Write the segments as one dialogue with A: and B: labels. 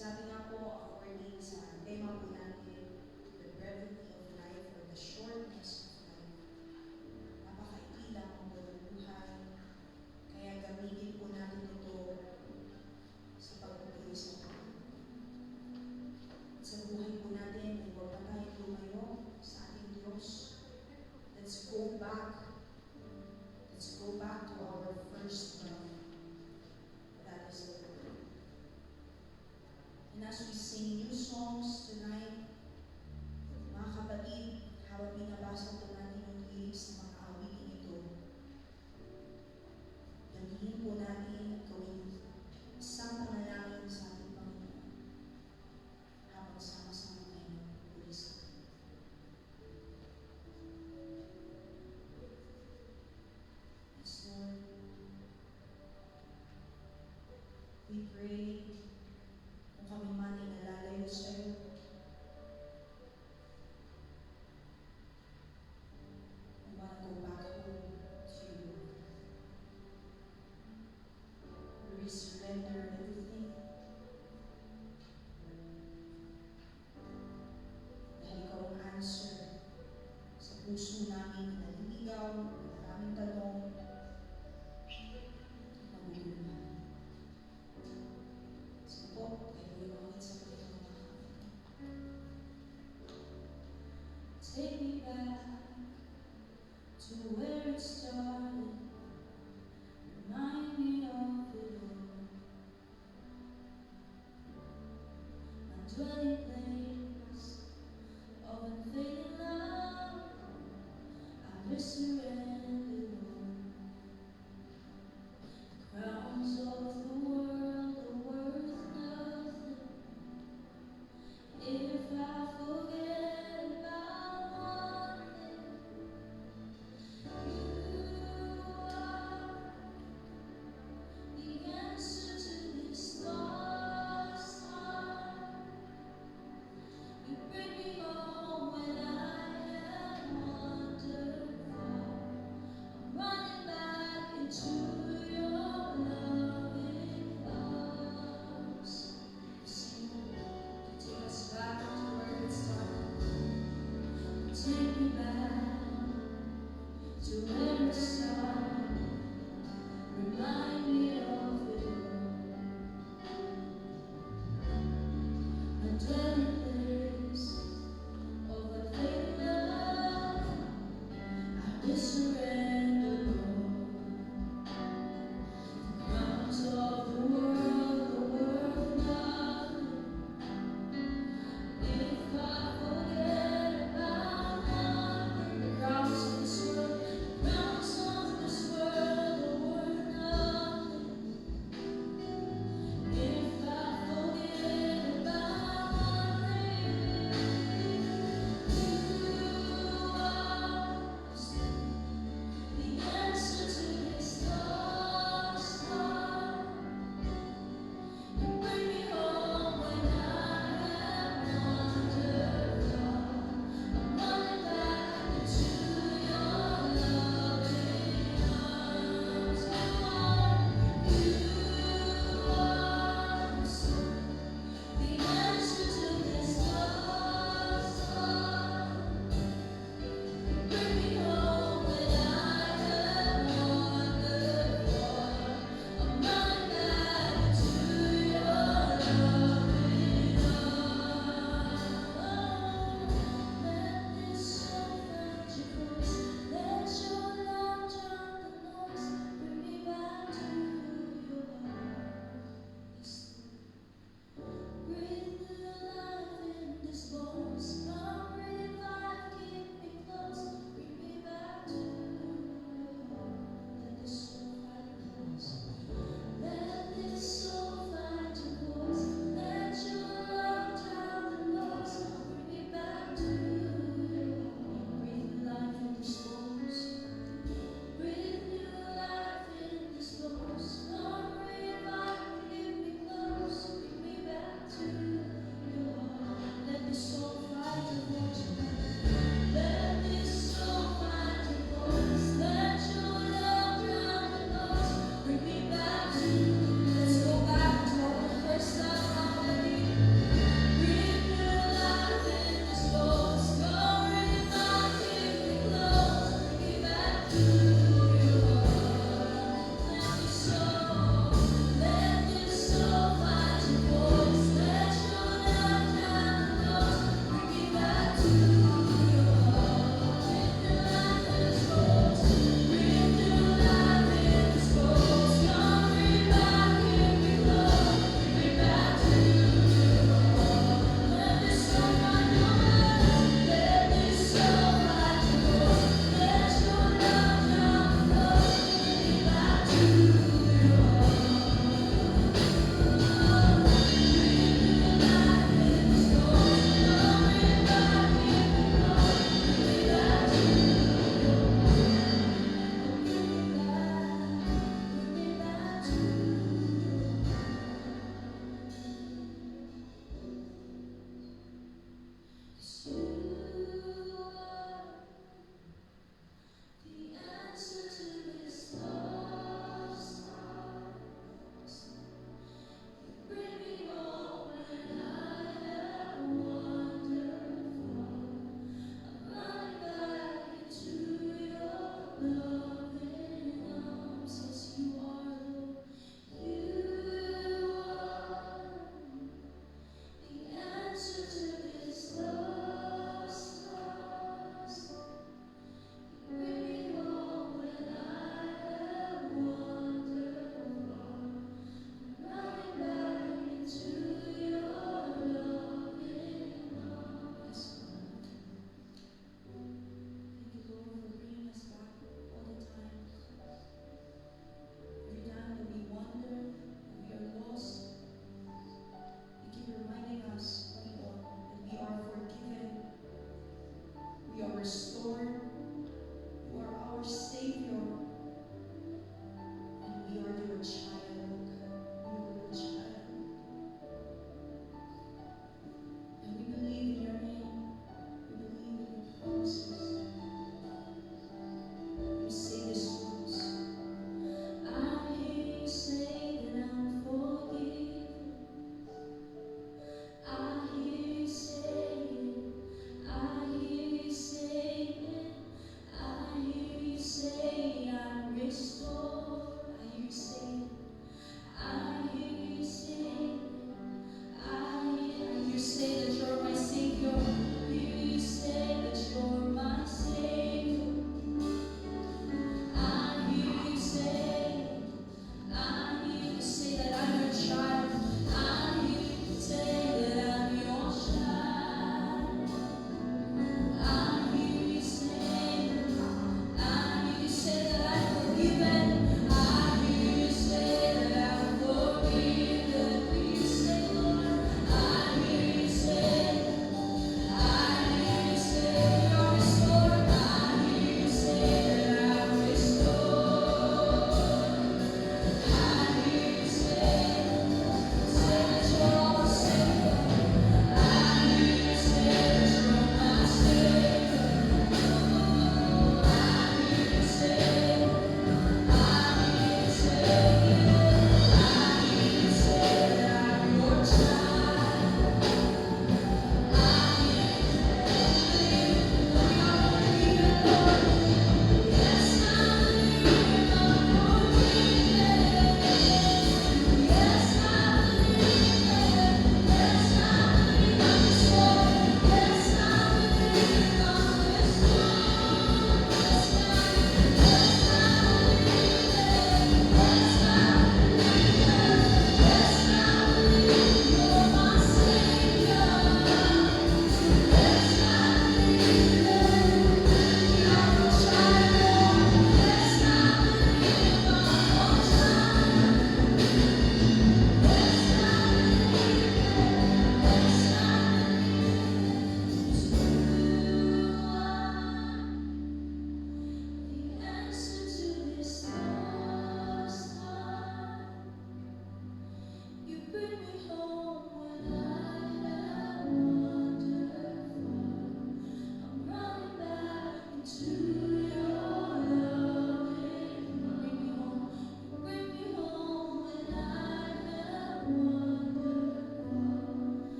A: Sabi nga po, according sa tema po natin, the brevity of life or the shortness of life, napakaikli lang ang buhay. Kaya gamitin po natin ito sa pagpupuri sa Panginoon. At sa buhay po natin, ay huwag na tayong lumayo sa ating Diyos. Let's go back. Let's go back to our first love. That is the Lord. And as we sing new songs tonight, mga kapatid, habang binabasa po natin yung lyrics ng mga awiting ito, gamitin po natin at gawin isang panalangin sa ating Panginoon habang sama-sama tayo magpupuri sa Kanya. Yes, Lord, we pray kung kami man ay nalalayo sa iyo, we want to go back home to you. We surrender everything. Dahil ikaw ang answer sa puso namin na naliligaw, na maraming tanong, naguguluhan. So po, kayo yung mga sa Panginoon. Take me back to where it started. Remind me of it all. My dwelling place of unfading love. I surrender, Lord. Crowns of the world are worth nothing if I forget about one thing. You are the answer to this lost heart. You bring me home when I have wandered far. I'm running back into your loving arms. Sing, take us back to where it started. Take me back to where it started. Remind me of it all. A dwelling place of unfading love. I will surrender, Lord. The crowns of the world are worth nothing if I forget about nothing. The crowns of this world, the crowns of this world are worth nothing if I forget about nothing.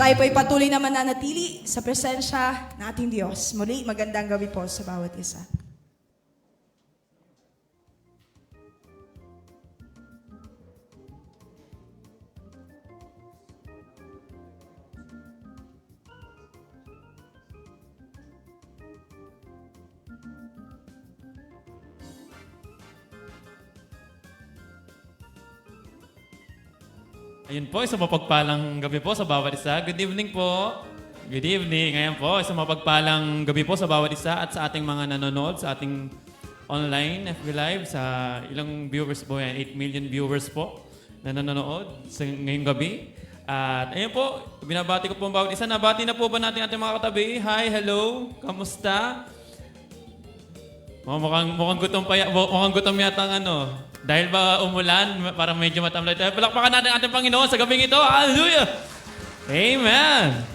A: tayo po'y patuloy na mananatili sa presensya ng ating Diyos. Muli, magandang gabi po sa bawat isa.
B: Ayun po, isang mapagpalang gabi po sa bawat isa. Good evening po. Good evening. Ngayon po, isang mapagpalang gabi po sa bawat isa at sa ating mga nanonood, sa ating online FB Live, sa ilang viewers po yan, 8 million viewers po na nanonood sa ngayong gabi. At ayun po, binabati ko po ang bawat isa. Nabati na po ba natin ating mga katabi? Hi, hello, kamusta? Mukhang gutom yata ang ano. Dahil ba umulan, parang medyo matamlay tayo. Palakpakan natin ating Panginoon sa gabing ito. Hallelujah! Amen!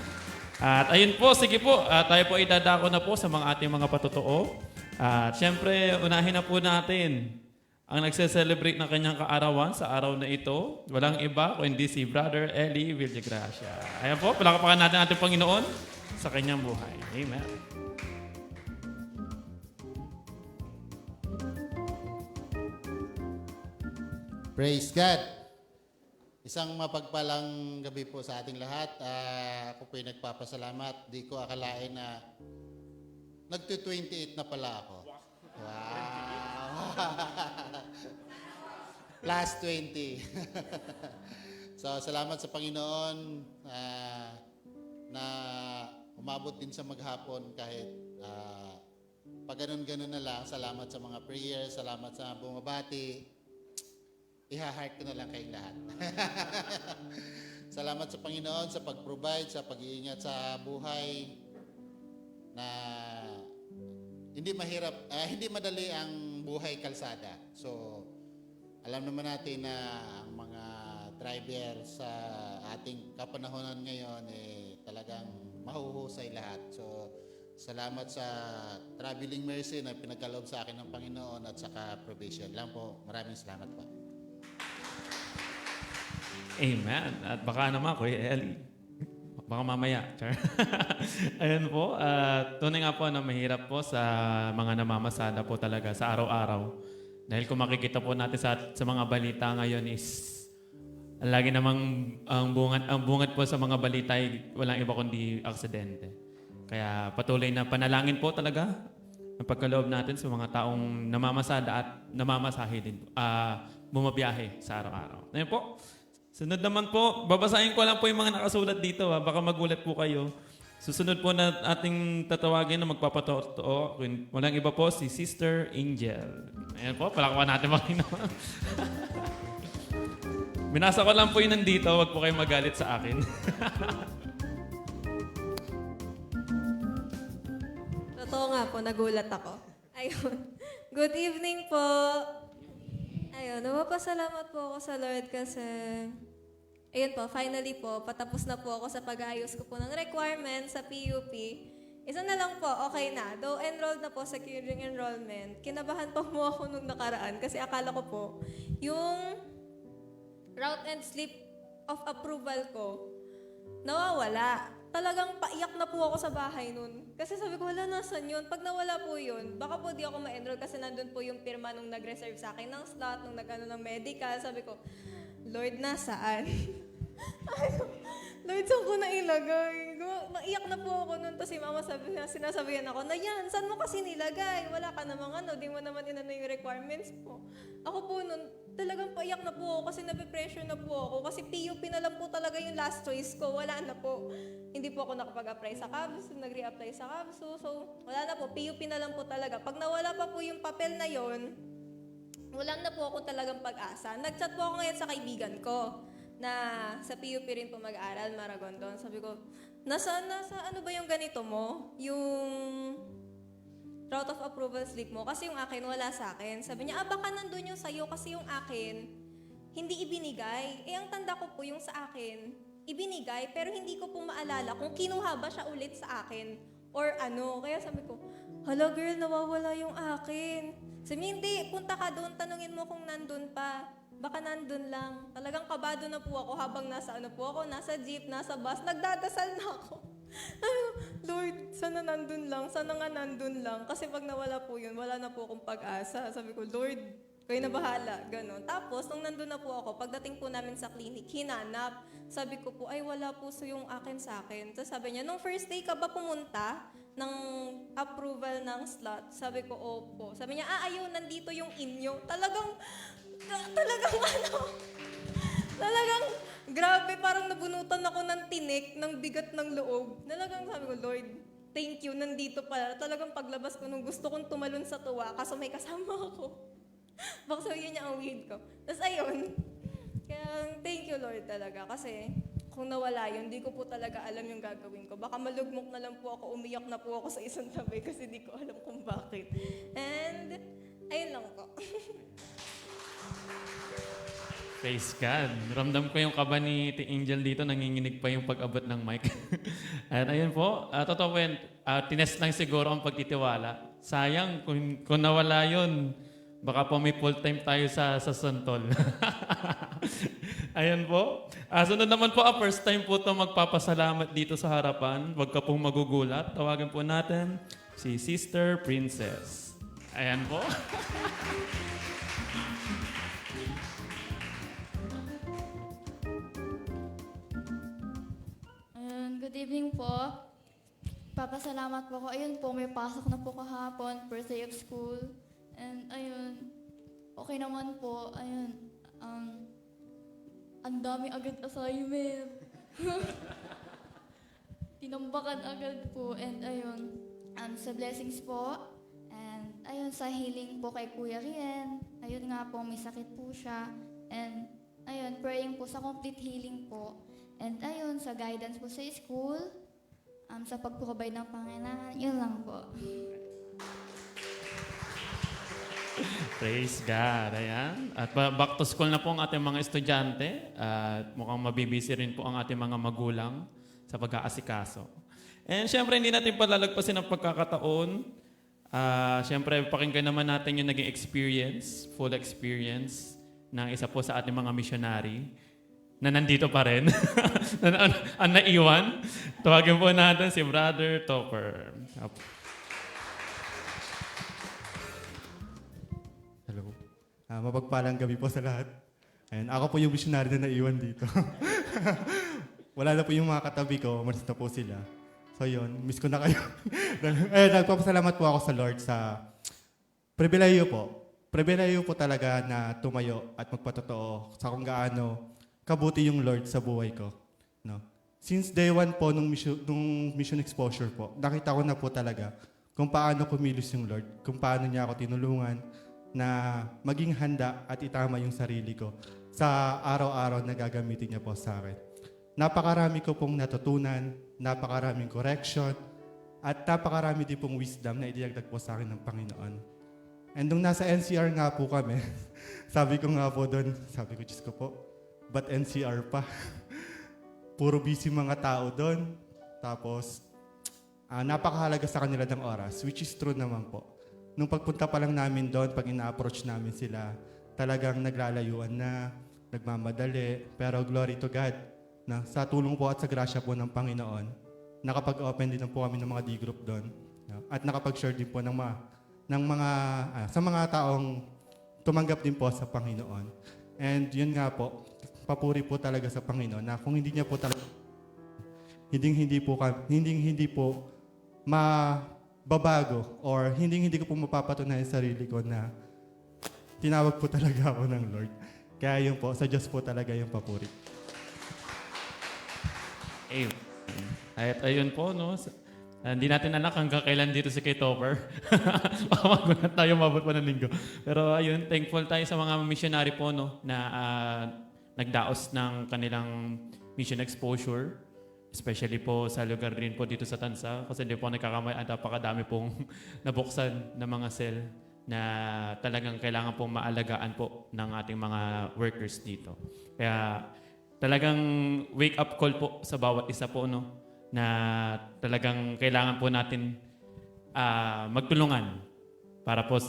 B: At ayun po, sige po. Tayo po idadako na po sa ating mga patotoo. At syempre, unahin na po natin ang nagse-celebrate ng kanyang kaarawan sa araw na ito. Walang iba kundi si Brother Eli Villagracia. Ayan po, palakpakan natin ating Panginoon sa kanyang buhay. Amen.
C: Praise God! Isang mapagpalang gabi po sa ating lahat. Ako po'y nagpapasalamat. Di ko akalain na nagto-28 na pala ako. Wow! Plus 20. So, salamat sa Panginoon na umabot din sa maghapon kahit pag ganun-ganun na lang. Salamat sa mga prayers, salamat sa bumabati. Iha-heart ko na lang kayong lahat. Salamat sa Panginoon sa pag-provide, sa pag-iingat sa buhay na hindi mahirap, hindi madali ang buhay kalsada. So, alam naman natin na ang mga driver sa ating kapanahonan ngayon talagang mahuhusay lahat. So, salamat sa traveling mercy na pinagkaloob sa akin ng Panginoon at saka provision. Lang po, maraming salamat po.
B: Amen. At baka naman, Kuya Eli. Baka mamaya. Ayun po. Tunay nga po na mahirap po sa mga namamasada po talaga sa araw-araw. Dahil kung makikita po natin sa mga balita ngayon is lagi namang ang bungad po sa mga balita ay walang iba kundi aksidente. Kaya patuloy na panalangin po talaga ang pagkaloob natin sa mga taong namamasada at namamasahe din. Bumabiyahe sa araw-araw. Ayun po. Sunod naman po, babasahin ko lang po yung mga nakasulat dito. Baka magulat po kayo. Susunod po na ating tatawagin na magpapatotoo. Walang iba po, si Sister Angel. Ayan po, palakpakan natin Panginoon. Binasa ko lang po yun nandito. Huwag po kayong magalit sa akin.
D: Totoo nga po, nagulat ako. Ayun. Good evening po. Ayun, napapasalamat po ako sa Lord kasi, ayun po, finally po, patapos na po ako sa pag-ayos ko po ng requirements sa PUP. Isa na lang po, okay na. Though enrolled na po sa Curing Enrollment, kinabahan pa po ako nung nakaraan kasi akala ko po, yung route and slip of approval ko, nawawala. Talagang paiyak na po ako sa bahay nun. Kasi sabi ko, wala, nasan yun? Pag nawala po yun, baka po di ako ma-enroll kasi nandun po yung pirma nung nag-reserve sa akin ng slot, nung nag-ano ng medical. Sabi ko, Lord, nasaan? Lord, saan ko nailagay? Naiyak na po ako nun. Tapos si mama sinasabihan ako, na yan, saan mo kasi nilagay? Wala ka namang di mo naman inano yung requirements po. Ako po nun, talagang paiyak na po ako kasi nape-pressure na po ako. Kasi PUP na lang po talaga yung last choice ko. Wala na po. Hindi po ako nakapag-apply sa CABS, nag-re-apply sa CABS. So, wala na po. PUP na lang po talaga. Pag nawala pa po yung papel na yon, wala na po ako talagang pag-asa. Nag-chat po ako ngayon sa kaibigan ko na sa PUP rin po mag-aral, Maragondon. Sabi ko, nasa ano ba yung ganito mo? Yung route of approval slip mo? Kasi yung akin, wala sa akin. Sabi niya, baka nandun yung sa'yo kasi yung akin, hindi ibinigay. Ang tanda ko po yung sa akin, ibinigay, pero hindi ko po maalala kung kinuha ba siya ulit sa akin or ano. Kaya sabi ko, hala girl, nawawala yung akin. Sabi niya, hindi, punta ka doon, tanungin mo kung nandun pa. baka nandun lang. Talagang kabado na po ako habang nasa nasa jeep, nasa bus, nagdadasal na ako. Lord, sana nandun lang, sana nga nandun lang. Kasi pag nawala po yun, wala na po akong pag-asa. Sabi ko, Lord, kayo na bahala, gano'n. Tapos, nung nandun na po ako, pagdating po namin sa clinic, hinanap. Sabi ko po, ay wala po yung akin sa akin. Tapos sabi niya, nung first day ka ba pumunta ng approval ng slot? Sabi ko, opo. Sabi niya, ayaw, nandito yung inyo. Talagang grabe, parang nabunutan ako ng tinik, ng bigat ng loob. Talagang sabi ko, Lord, thank you, nandito pala. Talagang paglabas ko nung gusto kong tumalon sa tuwa, kaso may kasama ako. Baka sabihin niya ang weed ko. Tapos ayun, kaya thank you Lord talaga. Kasi kung nawala yun, di ko po talaga alam yung gagawin ko. Baka malugmok na lang po ako, umiyak na po ako sa isang tabi kasi di ko alam kung bakit. And ayun lang po.
B: Praise God. Ramdam ko yung kaba ni Ate Angel dito, nanginginig pa yung pag-abot ng mic. At ayun po, totoo po yun, tinest lang siguro ang pagtitiwala. Sayang, kung nawala yun, baka po may full time tayo sa Santol. Ayun po. Sunod naman po, first time po ito magpapasalamat dito sa harapan. Huwag ka pong magugulat. Tawagin po natin si Sister Princess. Ayan po.
E: Good evening po. Papasalamat po ako. Ayun po, may pasok na po kahapon, first day of school. And ayun, okay naman po. Ayun, ang dami agad assignment. Tinambakan agad po. And ayun, sa blessings po. And ayun, sa healing po kay Kuya Rien. Ayun nga po, may sakit po siya. And ayun, praying po sa complete healing po. And ayun, sa guidance po sa school, sa pag-provide ng Panginoon, yun lang po.
B: Praise God. Ayan. At back to school na po ang ating mga estudyante. At mukhang mabibisi rin po ang ating mga magulang sa pag-aasikaso. And syempre, hindi natin palalagpasin ang pagkakataon. Syempre, pakinggan naman natin yung naging experience, full experience ng isa po sa ating mga missionary na nandito pa rin, ang naiwan. Tawagin po natin si Brother Topper.
F: Hello. Mapagpalang gabi po sa lahat. Ayan, ako po yung missionary na naiwan dito. Wala na po yung mga katabi ko, umalis na po sila. So yun, miss ko na kayo. Nagpapasalamat po ako sa Lord sa pribilehiyo po. Pribilehiyo po talaga na tumayo at magpatotoo sa kung gaano kabuti yung Lord sa buhay ko. No? Since day one po nung mission exposure po, nakita ko na po talaga kung paano kumilos yung Lord, kung paano niya ako tinulungan na maging handa at itama yung sarili ko sa araw-araw na gagamitin niya po sa akin. Napakarami ko pong natutunan, napakaraming correction, at napakarami din pong wisdom na idinagdag po sa akin ng Panginoon. And nung nasa NCR nga po kami, sabi ko nga po doon, sabi ko, Diyos ko po, but NCR pa. Puro busy mga tao doon. Tapos, napakahalaga sa kanila ng oras, which is true naman po. Nung pagpunta pa lang namin doon, pag ina-approach namin sila, talagang naglalayuan na, nagmamadali. Pero glory to God, na sa tulong po at sa grasya po ng Panginoon, nakapag-open din po kami ng mga D-group doon. At nakapag-share din po sa mga taong tumanggap din po sa Panginoon. And yun nga po, papuri po talaga sa Panginoon na kung hindi niya po talaga hindi po mababago or hindi ko po mapapatunayan sa sarili ko na tinawag po talaga ako ng Lord. Kaya yun po, sa Diyos po talaga yung papuri.
B: At ayun po, no? Hindi natin anak hanggang kailan dito si Kay Topper. Baka magulat tayo, mabot pa ng linggo. Pero ayun, thankful tayo sa mga missionary po, no? Na nagdaos ng kanilang mission exposure. Especially po sa lugar rin po dito sa Tansa. Kasi hindi po nagkakamay, at napakadami pong nabuksan na mga cell na talagang kailangan pong maalagaan po ng ating mga workers dito. Kaya talagang wake-up call po sa bawat isa po, no? Na talagang kailangan po natin magtulungan para po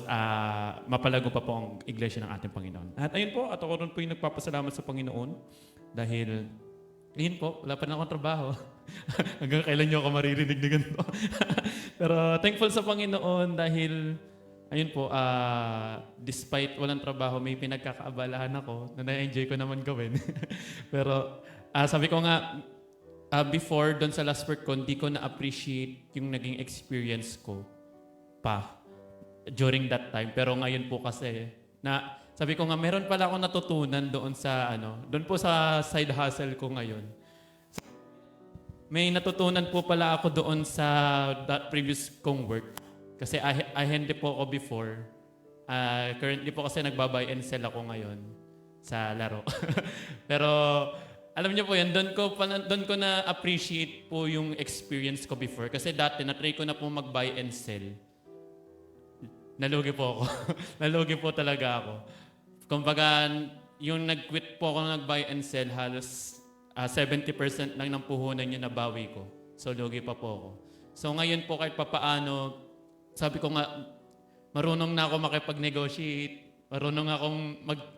B: mapalago pa po ang iglesia ng ating Panginoon. At ayun po, at ako rin po yung nagpapasalamat sa Panginoon dahil yun po, wala pa na akong trabaho. Hanggang kailan nyo ako maririnig na ganito. Pero thankful sa Panginoon dahil ayun po, despite walang trabaho, may pinagkakaabalahan ako na na-enjoy ko naman gawin. Pero sabi ko nga, before, doon sa last work ko, hindi ko na-appreciate yung naging experience ko pa during that time. Pero ngayon po kasi, sabi ko nga, meron pala akong natutunan doon sa, doon po sa side hustle ko ngayon. May natutunan po pala ako doon sa that previous kong work. Kasi ahente po ako before. Currently po kasi nagba-buy and sell ako ngayon sa laro. Pero alam niyo po yan, doon ko na appreciate po yung experience ko before. Kasi dati na-try ko na po mag-buy and sell. Nalugi po ako. Nalugi po talaga ako. Kumbaga, yung nag-quit po ako nag-buy and sell, halos 70% lang ng puhunan yung nabawi ko. So, lugi pa po ako. So, ngayon po kahit papaano, sabi ko nga, marunong na ako makipag-negotiate. Marunong akong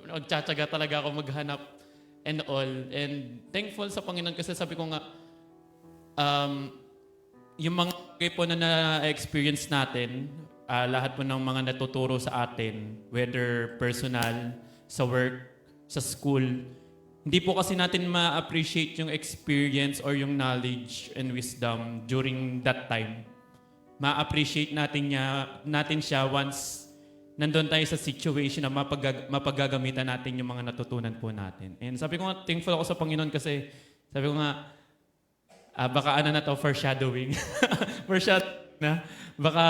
B: magtsatsaga talaga ako maghanap and all. And thankful sa Panginoon kasi sabi ko nga, yung mga bagay po na na-experience natin, lahat po ng mga natuturo sa atin, whether personal, sa work, sa school, hindi po kasi natin ma-appreciate yung experience or yung knowledge and wisdom during that time. Ma-appreciate natin siya once nandun tayo sa situation na mapagagamitan natin yung mga natutunan po natin. And sabi ko nga, thankful ako sa Panginoon kasi sabi ko nga, baka na to, foreshadowing. Foreshadowing na. Baka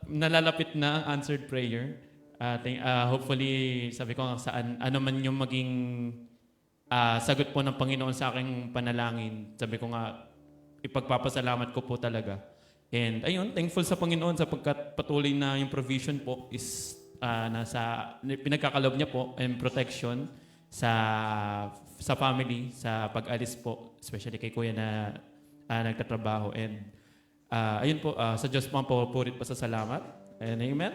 B: nalalapit na answered prayer. Hopefully, sabi ko nga saan, ano man yung maging sagot po ng Panginoon sa aking panalangin. Sabi ko nga, ipagpapasalamat ko po talaga. And ayun, thankful sa Panginoon sapagkat patuloy na yung provision po is pinagkakalob niya po and protection sa family, sa pag-alis po, especially kay Kuya na nagtatrabaho. And ayun po, sa Diyos po ang purit pa sa salamat. And amen.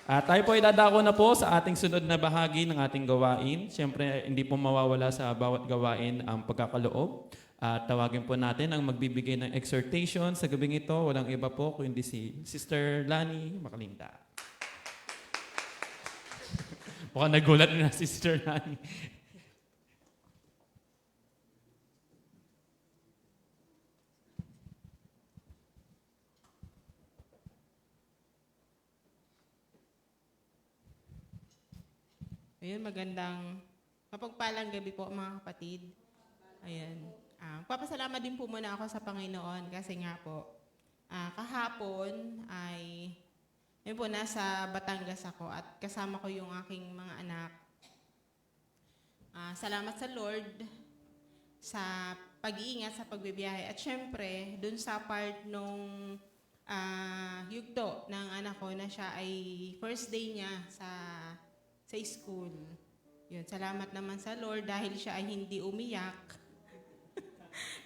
B: Tayo po idadako na po sa ating sunod na bahagi ng ating gawain. Siyempre, hindi po mawawala sa bawat gawain ang pagkakaloob. Tawagin po natin ang magbibigay ng exhortation sa gabing ito. Walang iba po kundi si Sister Lani Makalinta. Mukhang nagulat na si Sister Lani.
G: Ayun, magandang mapagpalang gabi po mga kapatid. Ayan. Papasalamat din po muna ako sa Panginoon kasi nga po, kahapon ay, yun po, nasa Batangas ako at kasama ko yung aking mga anak. Salamat sa Lord sa pag-iingat sa pagbibiyahe. At syempre, dun sa part nung yugto ng anak ko na siya ay first day niya sa school. Yun, salamat naman sa Lord dahil siya ay hindi umiyak.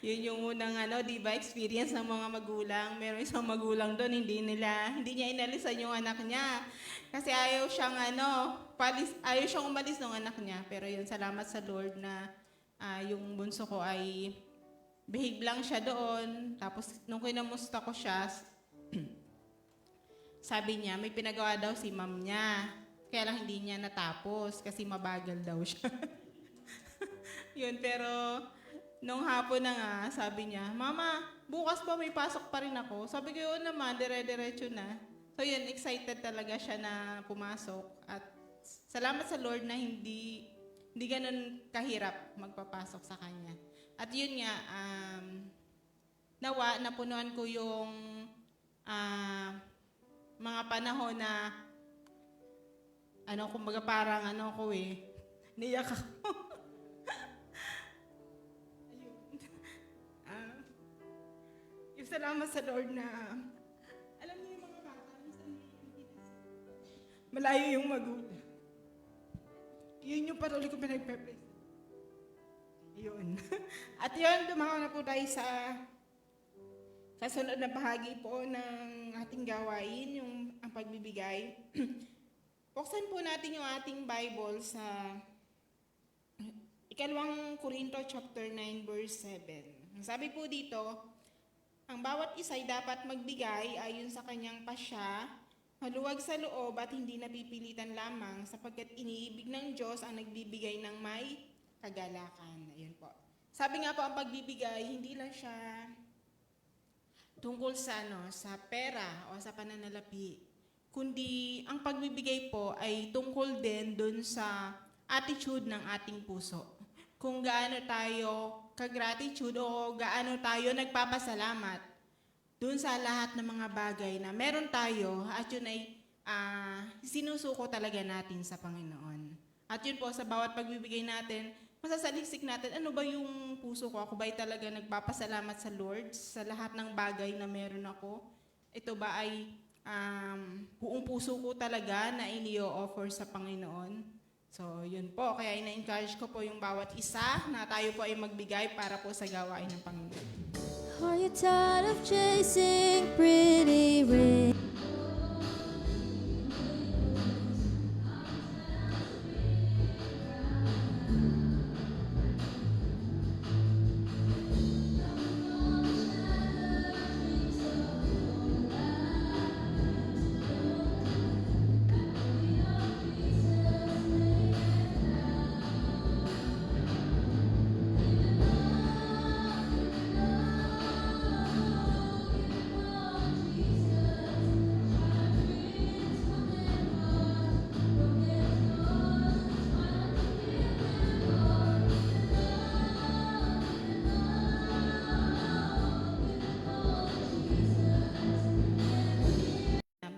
G: Yun yung unang di ba, experience ng mga magulang. Meron isang magulang doon, hindi niya inalisan yung anak niya. Kasi ayaw siyang umalis ng anak niya. Pero yun, salamat sa Lord na yung bunso ko ay behave lang siya doon. Tapos nung kinamusta ko siya, sabi niya, may pinagawa daw si ma'am niya. Kaya lang hindi niya natapos kasi mabagal daw siya. Yun, pero nung hapon na nga, sabi niya, Mama, bukas ba may pasok pa rin ako? Sabi ko, yun naman, dire-diretso na. So yun, excited talaga siya na pumasok. At salamat sa Lord na hindi ganun kahirap magpapasok sa kanya. At yun nga, nawa, napunuan ko yung mga panahon na kumbaga parang niyak ako. Ayun. Yung salamat sa Lord na, alam niyo yung mga bata, malayo yung magulang. Yun yung patuloy ko pinagpe-pray. Yun. At yun, dumako na po tayo Sa sunod na bahagi po ng ating gawain, yung ang pagbibigay, buksan po natin yung ating Bible sa Ikalawang Korinto chapter 9 verse 7. Ang sabi po dito, ang bawat isa'y dapat magbigay ayon sa kanyang pasya, maluwag sa loob at hindi napipilitan lamang sapagkat iniibig ng Diyos ang nagbibigay ng may kagalakan. Ayun po. Sabi nga po ang pagbibigay, hindi lang siya tungkol sa sa pera o sa pananalapi, kundi ang pagbibigay po ay tungkol din dun sa attitude ng ating puso. Kung gaano tayo ka-gratitude o gaano tayo nagpapasalamat dun sa lahat ng mga bagay na meron tayo at yun ay sinusuko talaga natin sa Panginoon. At yun po, sa bawat pagbibigay natin, masasaliksik natin, ano ba yung puso ko? Ako ba'y talaga nagpapasalamat sa Lord sa lahat ng bagay na meron ako? Ito ba ay buong puso ko talaga na inio-offer sa Panginoon? So, yun po. Kaya ina-encourage ko po yung bawat isa na tayo po ay magbigay para po sa gawain ng Panginoon.
H: Are you tired of chasing pretty rings?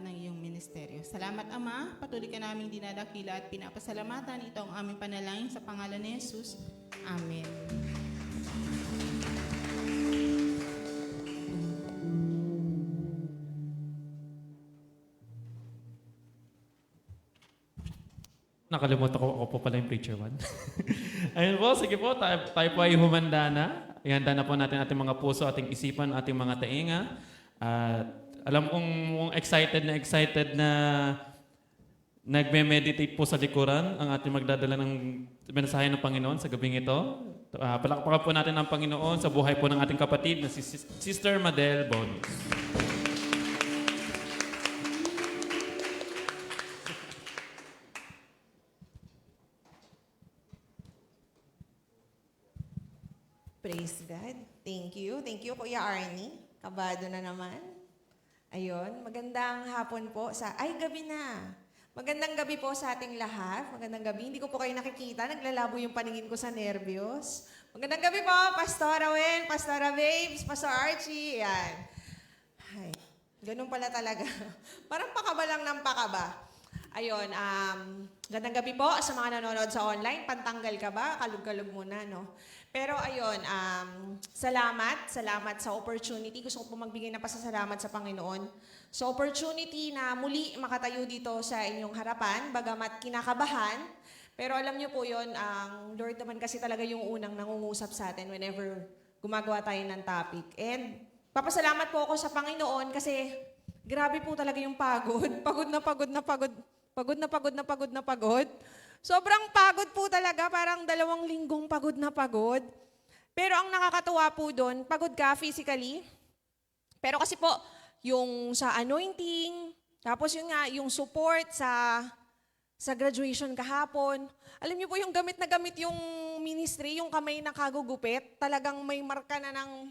G: Ng iyong ministeryo. Salamat, Ama. Patuloy ka naming dinadakila at pinapasalamatan. Ito ang aming panalangin sa pangalan ni Jesus. Amen.
B: Nakalimutan ko, ako po pala yung preacher one. Ayun po, sige po, tayo po ay humanda na. Ihanda na po natin ating mga puso, ating isipan, ating mga tainga. At alam kong excited na nagme-meditate po sa likuran ang ating magdadala ng mensahe ng Panginoon sa gabing ito. Palakpakan po natin ang Panginoon sa buhay po ng ating kapatid na si Sister Madel Bonus.
I: Praise God. Thank you. Thank you, Kuya Arnie. Kabado na naman. Ayun, magandang hapon po gabi na. Magandang gabi po sa ating lahat. Magandang gabi. Hindi ko po kayo nakikita. Naglalabo yung paningin ko sa nervyos. Magandang gabi po, Pastora Wen, Pastora Babes, Pastor Archie. Yan. Ay, ganun pala talaga. Parang pakaba lang ng pakaba. Ayun, gandang gabi po sa mga nanonood sa online. Pantanggal ka ba? Kalug-kalug muna, no? Pero ayun, salamat sa opportunity. Gusto ko po magbigay ng pasasalamat sa Panginoon. Sa opportunity na muli makatayo dito sa inyong harapan, bagamat kinakabahan. Pero alam niyo po yun, ang Lord naman kasi talaga yung unang nangungusap sa atin whenever gumagawa tayo ng topic. And papasalamat po ako sa Panginoon kasi grabe po talaga yung pagod. Pagod na pagod na pagod. Pagod na pagod na pagod na pagod. Sobrang pagod po talaga, parang 2 linggong pagod na pagod. Pero ang nakakatuwa po doon, pagod ka physically. Pero kasi po, yung sa anointing, tapos yung support sa graduation kahapon. Alam niyo po yung gamit na gamit yung ministry, yung kamay na kagugupit, talagang may marka na ng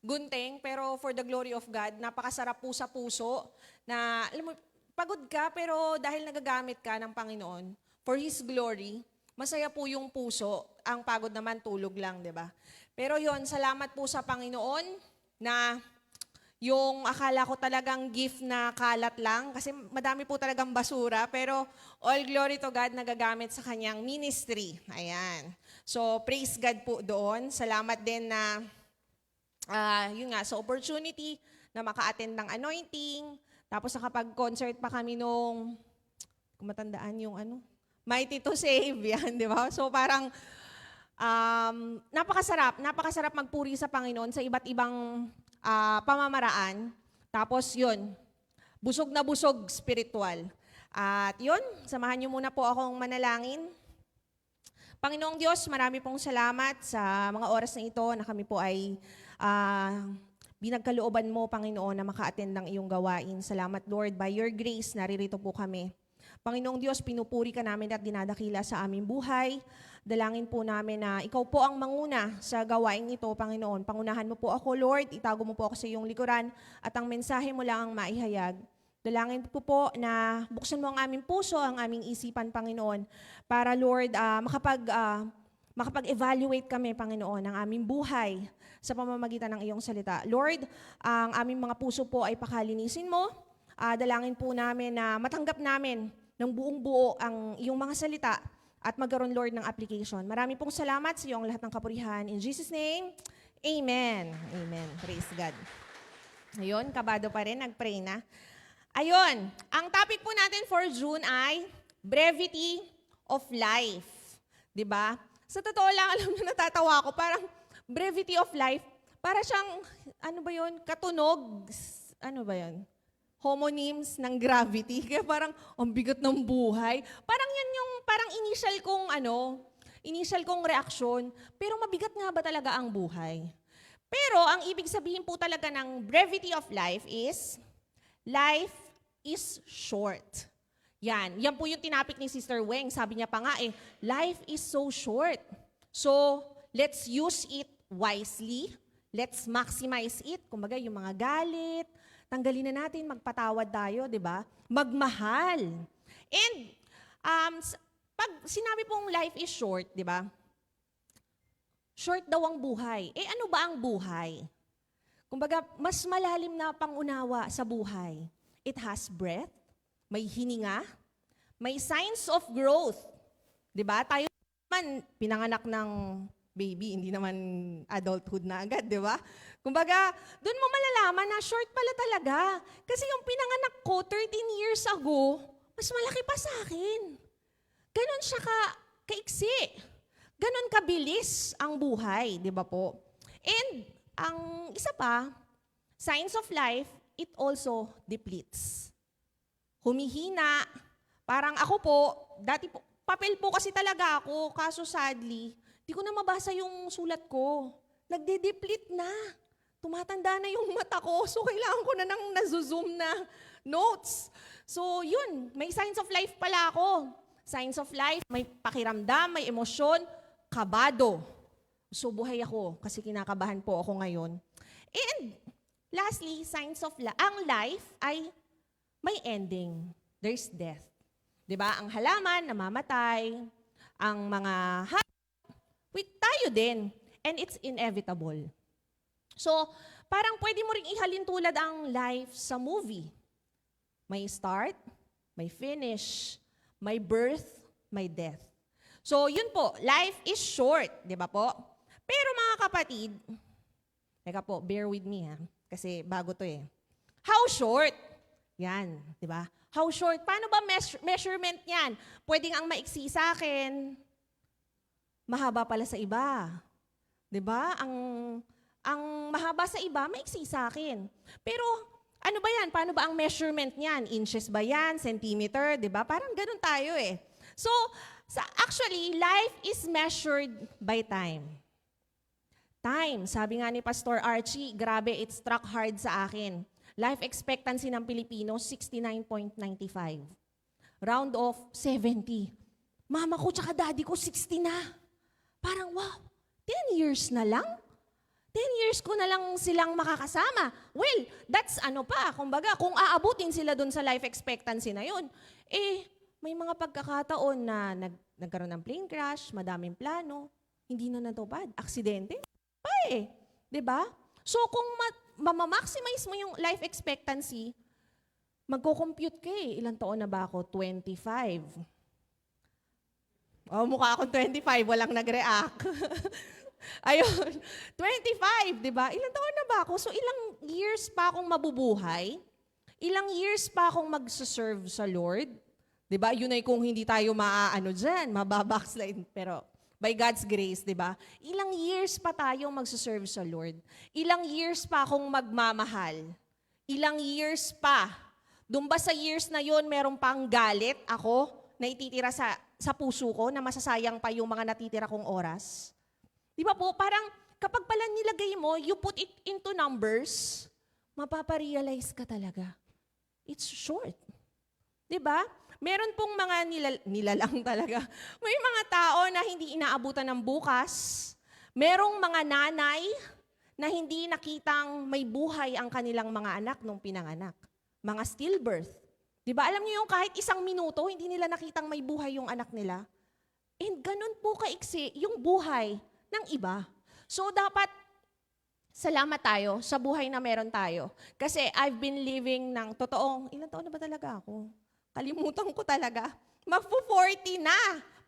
I: gunting, pero for the glory of God, napakasarap po sa puso na, alam mo, pagod ka pero dahil nagagamit ka ng Panginoon, for His glory, masaya po yung puso, ang pagod naman tulog lang, di ba? Pero yon, salamat po sa Panginoon na yung akala ko talagang gift na kalat lang, kasi madami po talagang basura, pero all glory to God nagagamit sa kanyang ministry. Ayan. So, praise God po doon. Salamat din na, yun nga, sa opportunity na maka-attend ng anointing, tapos nakapag-concert pa kami nung, kung matandaan yung Mighty to Save, yan, di ba? So parang napakasarap magpuri sa Panginoon sa iba't ibang pamamaraan. Tapos yun, busog na busog spiritual. At yun, samahan niyo muna po akong manalangin. Panginoong Diyos, marami pong salamat sa mga oras na ito na kami po ay binagkalooban mo, Panginoon, na maka-attend ng iyong gawain. Salamat, Lord. By your grace, naririto po kami. Panginoong Diyos, pinupuri ka namin at dinadakila sa aming buhay. Dalangin po namin na ikaw po ang manguna sa gawain ito, Panginoon. Pangunahan mo po ako, Lord. Itago mo po ako sa iyong likuran at ang mensahe mo lang ang maihayag. Dalangin po na buksan mo ang aming puso, ang aming isipan, Panginoon, para, Lord, makapag-evaluate kami, Panginoon, ng aming buhay sa pamamagitan ng iyong salita. Lord, ang aming mga puso po ay pakalinisin mo. Dalangin po namin na matanggap namin ng buong buo ang iyong mga salita at magkaroon, Lord, ng application. Marami pong salamat sa iyong lahat ng kapurihan. In Jesus' name, Amen. Amen. Praise God. Ayun, kabado pa rin, nag-pray na. Ayun, ang topic po natin for June ay brevity of life. 'Di ba? Sa totoo lang, alam na natatawa ako, parang brevity of life, para siyang, ano ba yun, katunog, ano ba yun? Homonyms ng gravity. Kaya parang, ang bigat ng buhay. Parang yan yung, parang initial kong reaksyon. Pero mabigat nga ba talaga ang buhay? Pero ang ibig sabihin po talaga ng brevity of life is short. Yan po yung tinapik ni Sister Weng. Sabi niya pa nga life is so short. So, let's use it wisely. Let's maximize it. Kumbaga, yung mga galit, tanggalin na natin, magpatawad tayo, di ba? Magmahal. And, pag sinabi pong life is short, di ba? Short daw ang buhay. Ano ba ang buhay? Kumbaga, mas malalim na pangunawa sa buhay. It has breath, may hininga, may signs of growth. 'Di ba? Tayo naman pinanganak ng baby, hindi naman adulthood na agad, 'di ba? Kumbaga, doon mo malalaman na short pala talaga. Kasi yung pinanganak ko 13 years ago, mas malaki pa sa akin. Ganon siya kaiksi. Ganon kabilis ang buhay, 'di ba po? And ang isa pa, signs of life, it also depletes. Humihina. Parang ako po, dati po, papel po kasi talaga ako, kaso sadly, di ko na mabasa yung sulat ko. Nagde-deplete na. Tumatanda na yung mata ko, so kailangan ko na ng nazo-zoom na notes. So yun, may signs of life pala ako. Signs of life, may pakiramdam, may emosyon, kabado. So buhay ako kasi kinakabahan po ako ngayon. And lastly, signs of ang life ay may ending. There's death. 'Di ba? Ang halaman namamatay, ang mga tayo din, and it's inevitable. So, parang pwede mo ring ihalin tulad ang life sa movie. May start, may finish, may birth, may death. So, yun po, life is short, 'di ba po? Pero mga kapatid, teka po, bear with me kasi bago to How short? Yan, di ba? How short? Paano ba measurement yan? Pwedeng ang maiksi sa akin, mahaba pala sa iba. Di ba? Ang mahaba sa iba, maiksi sa akin. Pero ano ba yan? Paano ba ang measurement niyan? Inches ba yan? Centimeter? Di ba? Parang ganun tayo So, actually, life is measured by time. Time. Sabi nga ni Pastor Archie, grabe, it struck hard sa akin. Life expectancy ng Pilipino, 69.95. Round off, 70. Mama ko tsaka daddy ko, 60 na. Parang, wow, 10 years na lang? 10 years ko na lang silang makakasama. Well, that's kumbaga, kung aabutin sila dun sa life expectancy na yun, may mga pagkakataon na nagkaroon ng plane crash, madaming plano, hindi na natupad. Aksidente? Diba? So kung maximize mo yung life expectancy, magko-compute ka Ilang taon na ba ako? 25. Mukha akong 25, walang nag-react. Ayun, 25, diba? Ilang taon na ba ako? So ilang years pa akong mabubuhay? Ilang years pa akong mag-serve sa Lord? Diba? Yun ay kung hindi tayo dyan, mababackslide. Pero By God's grace, di ba? Ilang years pa tayong magsuserve sa Lord? Ilang years pa akong magmamahal? Ilang years pa? Doon ba sa years na yon meron pang galit ako na ititira sa puso ko na masasayang pa yung mga natitira kong oras? Di ba po, parang kapag pala nilagay mo, you put it into numbers, mapaparealize ka talaga. It's short. Di ba? Meron pong mga nilalang talaga. May mga tao na hindi inaabutan ng bukas. Merong mga nanay na hindi nakitang may buhay ang kanilang mga anak nung pinanganak. Mga stillbirth. Di ba? Alam niyo yung kahit isang minuto, hindi nila nakitang may buhay yung anak nila. And ganun po kaiksi yung buhay ng iba. So dapat salamat tayo sa buhay na meron tayo. Kasi I've been living ng totoong, ilang taon na ba talaga ako? Kalimutan ko talaga. Magpo-40 na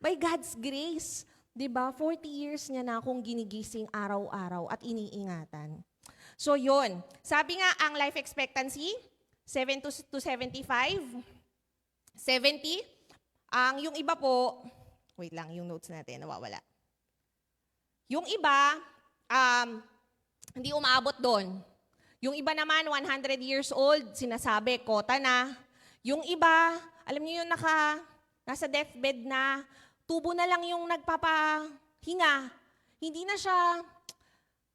I: by God's grace. 'Di ba? 40 years niya na akong ginigising araw-araw at iniingatan. So 'yun. Sabi nga ang life expectancy 7 to 75, 70. Yung iba po, wait lang, yung notes natin nawawala. Yung iba hindi umaabot doon. Yung iba naman 100 years old, sinasabi kota na. Yung iba, alam niyo yung nasa deathbed na, tubo na lang yung nagpapahinga. Hindi na siya,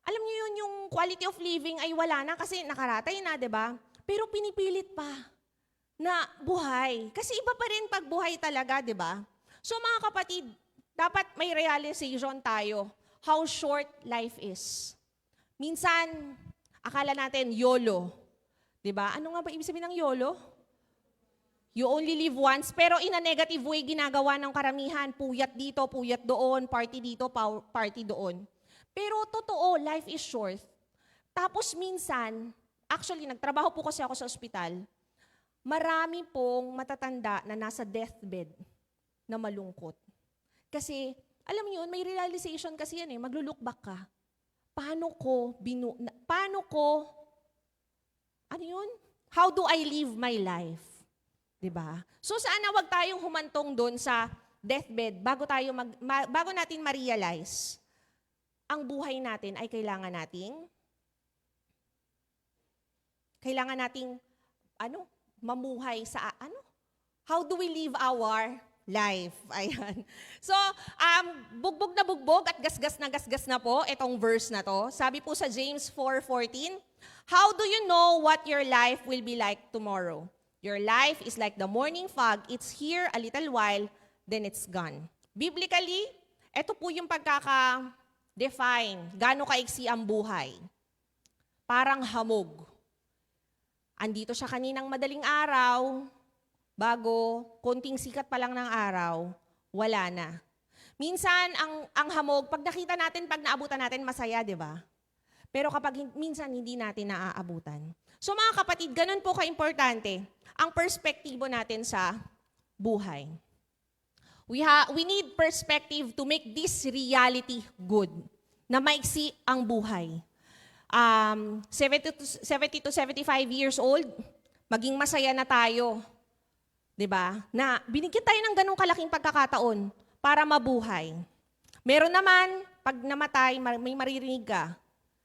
I: alam niyo yun, yung quality of living ay wala na kasi nakaratay na, di ba? Pero pinipilit pa na buhay. Kasi iba pa rin pag buhay talaga, di ba? So mga kapatid, dapat may realization tayo how short life is. Minsan, akala natin YOLO. Di ba? Ano nga ba ibig sabihin ng YOLO? You only live once, pero in a negative way ginagawa ng karamihan. Puyat dito, puyat doon, party dito, party doon. Pero totoo, life is short. Tapos minsan, actually nagtrabaho po kasi ako sa ospital, marami pong matatanda na nasa deathbed na malungkot. Kasi, alam niyo yun, may realization kasi yan maglo-look back ka. Paano ko, ano yun? How do I live my life? Diba? So sana wag tayong humantong doon sa deathbed bago natin ma-realize ang buhay natin ay kailangan nating mamuhay sa how do we live our life? Ayan. So, bugbog na bugbog at gasgas na po itong verse na to. Sabi po sa James 4:14, how do you know what your life will be like tomorrow? Your life is like the morning fog. It's here a little while, then it's gone. Biblically, ito po yung pagkaka-define. Gaano kaiksi ang buhay? Parang hamog. Andito siya kaninang madaling araw, bago konting sikat pa lang ng araw, wala na. Minsan, ang hamog, pag nakita natin, pag naabutan natin, masaya, di ba? Pero kapag minsan hindi natin naaabutan. So mga kapatid, ganun po ka-importante ang perspektibo natin sa buhay. We need perspective to make this reality good. Na maiksi ang buhay. 70 to 75 years old, maging masaya na tayo. 'Di ba? Na binigyan tayo ng ganung kalaking pagkakataon para mabuhay. Meron naman, pag namatay, may maririnig ka,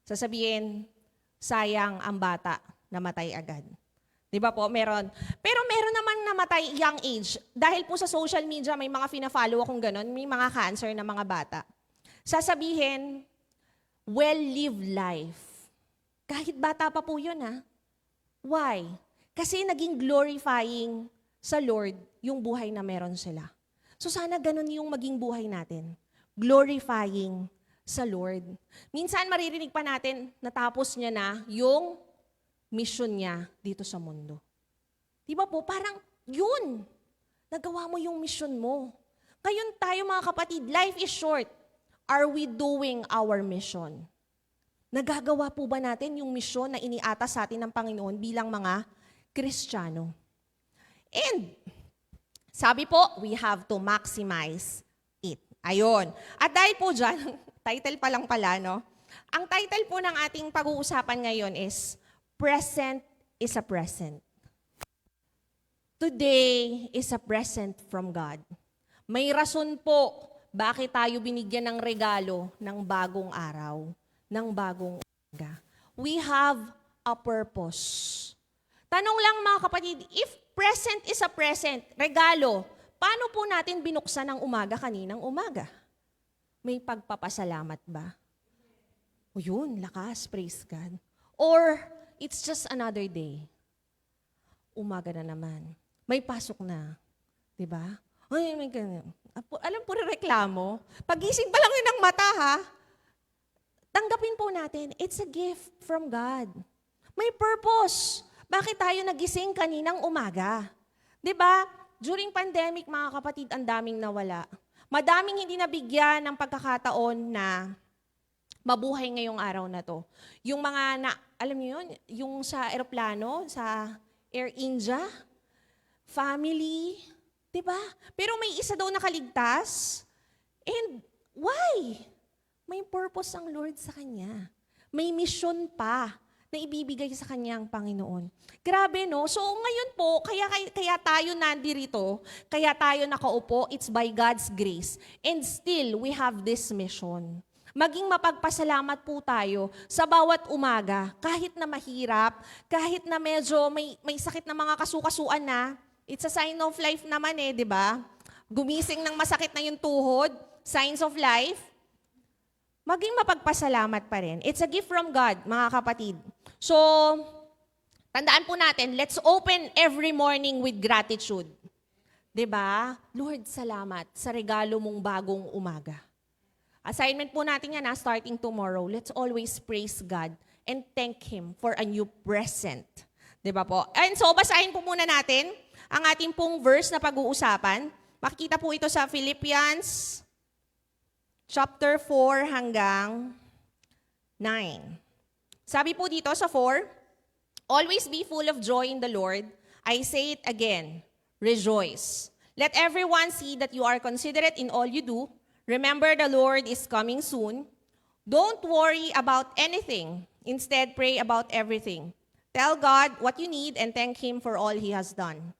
I: sasabihin, sayang ang bata, namatay agad. Di ba po? Meron. Pero meron naman namatay young age. Dahil po sa social media, may mga fina-follow akong ganun, may mga cancer na mga bata. Sasabihin, well-lived life. Kahit bata pa po yun, ha? Why? Kasi naging glorifying sa Lord yung buhay na meron sila. So sana ganun yung maging buhay natin. Glorifying sa Lord. Minsan maririnig pa natin, natapos niya na yung mission niya dito sa mundo. Di ba po? Parang yun. Nagawa mo yung mission mo. Ngayon tayo mga kapatid, life is short. Are we doing our mission? Nagagawa po ba natin yung mission na iniatas sa atin ng Panginoon bilang mga Kristiyano? And sabi po, we have to maximize it. Ayon. At dahil po dyan, title pa lang pala, no? Ang title po ng ating pag-uusapan ngayon is Present is a present. Today is a present from God. May rason po Bakit tayo binigyan ng regalo ng bagong araw, ng bagong umaga? We have a purpose. Tanong lang mga kapatid, if present is a present, regalo, paano po natin binuksan ang umaga kaninang umaga? May pagpapasalamat ba? O yun, lakas, praise God. Or it's just another day. Umaga na naman. May pasok na. Diba? Ay, may ganyan. Alam po reklamo. Pagising pa lang yun ng mata, ha? Tanggapin po natin, it's a gift from God. May purpose. Bakit tayo nagising kaninang umaga? 'Di ba? During pandemic, mga kapatid, ang daming nawala. Madaming hindi nabigyan ng pagkakataon na mabuhay ngayong araw na to. Yung mga, alam niyo yun, yung sa eroplano, sa Air India, family, 'di ba? Pero may isa daw nakaligtas. And why? May purpose ang Lord sa kanya. May mission pa na ibibigay sa kanyang Panginoon. Grabe, no? So ngayon po, kaya tayo nandirito, kaya tayo nakaupo, it's by God's grace. And still, we have this mission. Maging mapagpasalamat po tayo sa bawat umaga, kahit na mahirap, kahit na medyo may sakit na mga kasukasuan na, it's a sign of life naman di ba? Gumising ng masakit na yung tuhod, signs of life, maging mapagpasalamat pa rin. It's a gift from God, mga kapatid. So, tandaan po natin, let's open every morning with gratitude. 'Di ba? Lord, salamat sa regalo mong bagong umaga. Assignment po natin yan, starting tomorrow. Let's always praise God and thank Him for a new present. 'Di ba po? And so, basahin po muna natin ang ating pong verse na pag-uusapan. Makikita po ito sa Philippians chapter 4 hanggang 9. Sabi po dito sa 4, always be full of joy in the Lord. I say it again, rejoice. Let everyone see that you are considerate in all you do. Remember the Lord is coming soon. Don't worry about anything. Instead, pray about everything. Tell God what you need and thank Him for all He has done.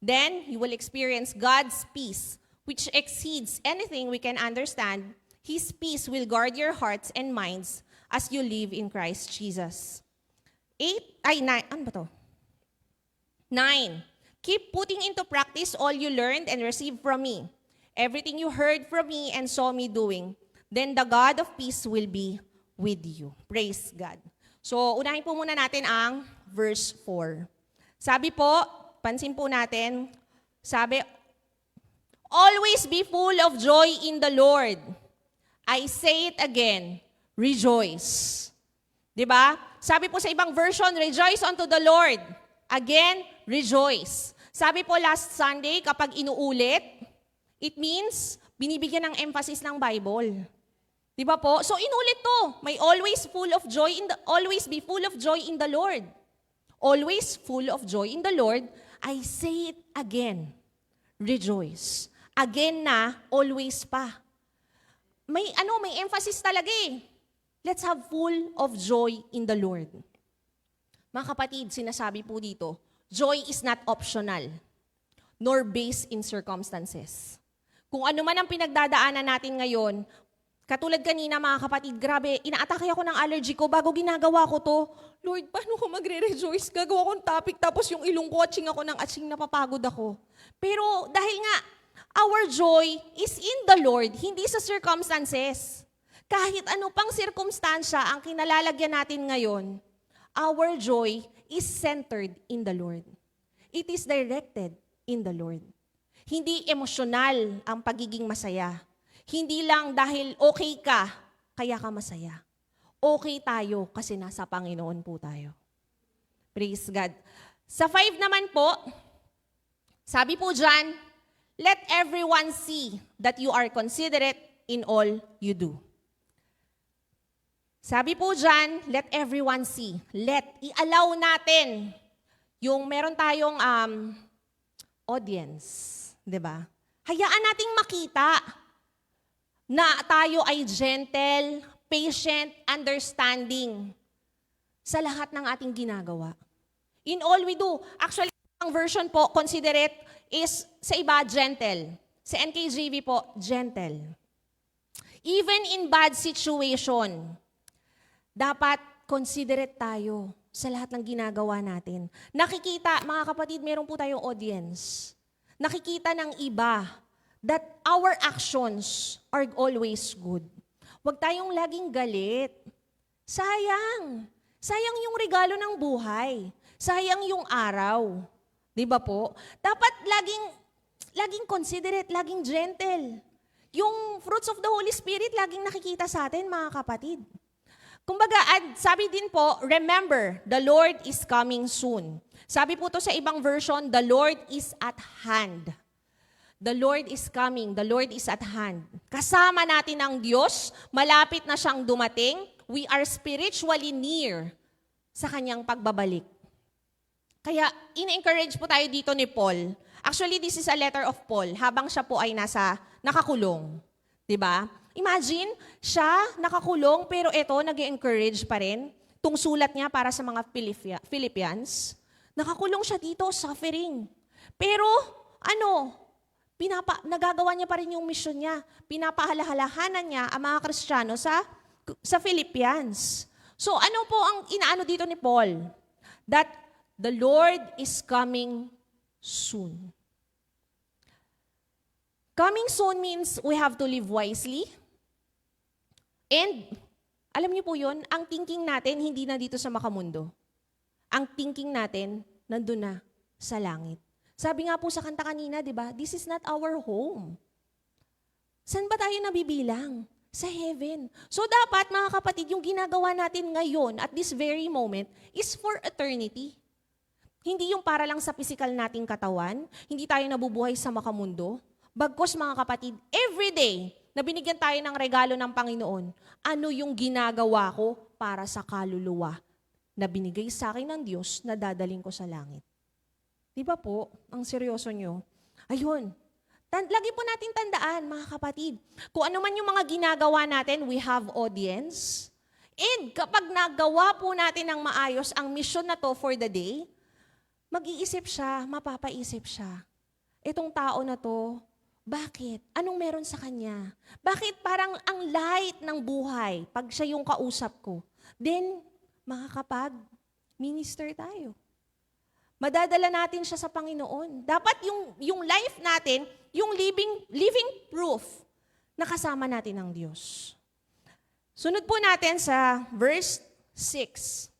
I: Then you will experience God's peace, which exceeds anything we can understand. His peace will guard your hearts and minds as you live in Christ Jesus. 9. Ano ba to? 9. Keep putting into practice all you learned and received from me. Everything you heard from me and saw me doing. Then the God of peace will be with you. Praise God. So, unahin po muna natin ang verse 4. Sabi po, pansin po natin, sabi, always be full of joy in the Lord. I say it again, rejoice. 'Di ba? Sabi po sa ibang version, rejoice unto the Lord. Again, rejoice. Sabi po last Sunday, kapag inuulit, it means binibigyan ng emphasis ng Bible. 'Di ba po? So inulit to. May always be full of joy in the Lord. Always full of joy in the Lord. I say it again, rejoice. Again na, always pa. May emphasis talaga Let's have full of joy in the Lord. Mga kapatid, sinasabi po dito, joy is not optional, nor based in circumstances. Kung ano man ang pinagdadaanan natin ngayon, katulad kanina mga kapatid, grabe, inaatake ako ng allergy ko bago ginagawa ko to. Lord, paano ko magre-rejoice? Gagawa kong topic tapos yung ilong ko, atsing ako ng atsing, napapagod ako. Pero dahil nga, our joy is in the Lord, hindi sa circumstances. Kahit ano pang sirkumstansya ang kinalalagyan natin ngayon, our joy is centered in the Lord. It is directed in the Lord. Hindi emosyonal ang pagiging masaya. Hindi lang dahil okay ka, kaya ka masaya. Okay tayo kasi nasa Panginoon po tayo. Praise God. Sa 5 naman po, sabi po dyan, let everyone see that you are considerate in all you do. Sabi po dyan, let everyone see. I-allow natin yung meron tayong audience, di ba? Hayaan nating makita na tayo ay gentle, patient, understanding sa lahat ng ating ginagawa. In all we do. Actually, ang version po, considerate, is sa iba, gentle. Sa NKJV po, gentle. Even in bad situation, dapat considerate tayo sa lahat ng ginagawa natin. Nakikita, mga kapatid, meron po tayong audience. Nakikita ng iba that our actions are always good. Huwag tayong laging galit. Sayang. Sayang yung regalo ng buhay. Sayang yung araw. Di ba po? Dapat laging considerate, laging gentle. Yung fruits of the Holy Spirit, laging nakikita sa atin, mga kapatid. Kumbaga, sabi din po, remember, the Lord is coming soon. Sabi po to sa ibang version, the Lord is at hand. The Lord is coming, the Lord is at hand. Kasama natin ang Diyos, malapit na siyang dumating, we are spiritually near sa kanyang pagbabalik. Kaya, in-encourage po tayo dito ni Paul. Actually, this is a letter of Paul, habang siya po ay nakakulong. Diba? Imagine, siya nakakulong, pero ito, nag-encourage pa rin. Itong sulat niya para sa mga Philippians. Nakakulong siya dito, suffering. Pero, nagagawa niya pa rin yung mission niya. Pinapahalahalahanan niya ang mga Kristiyano sa Philippians. So ano po ang inaano dito ni Paul? That the Lord is coming soon. Coming soon means we have to live wisely. And alam niyo po yun, ang thinking natin hindi na dito sa makamundo. Ang thinking natin nandun na sa langit. Sabi nga po sa kanta kanina, di ba? This is not our home. Saan ba tayo nabibilang? Sa heaven. So dapat, mga kapatid, yung ginagawa natin ngayon, at this very moment, is for eternity. Hindi yung para lang sa physical nating katawan, hindi tayo nabubuhay sa makamundo. Bagkus, mga kapatid, every day na binigyan tayo ng regalo ng Panginoon, ano yung ginagawa ko para sa kaluluwa na binigay sa akin ng Diyos na dadaling ko sa langit? Di ba po? Ang seryoso nyo. Ayun. Lagi po natin tandaan, mga kapatid. Kung ano man yung mga ginagawa natin, we have audience. And kapag nagawa po natin ng maayos ang mission na to for the day, mag-iisip siya, mapapaisip siya. Itong tao na to, bakit? Anong meron sa kanya? Bakit parang ang light ng buhay pag siya yung kausap ko? Then, makakapag-minister tayo. Madadala natin siya sa Panginoon. Dapat yung life natin, yung living proof na kasama natin ang Diyos. Sunod po natin sa verse 6.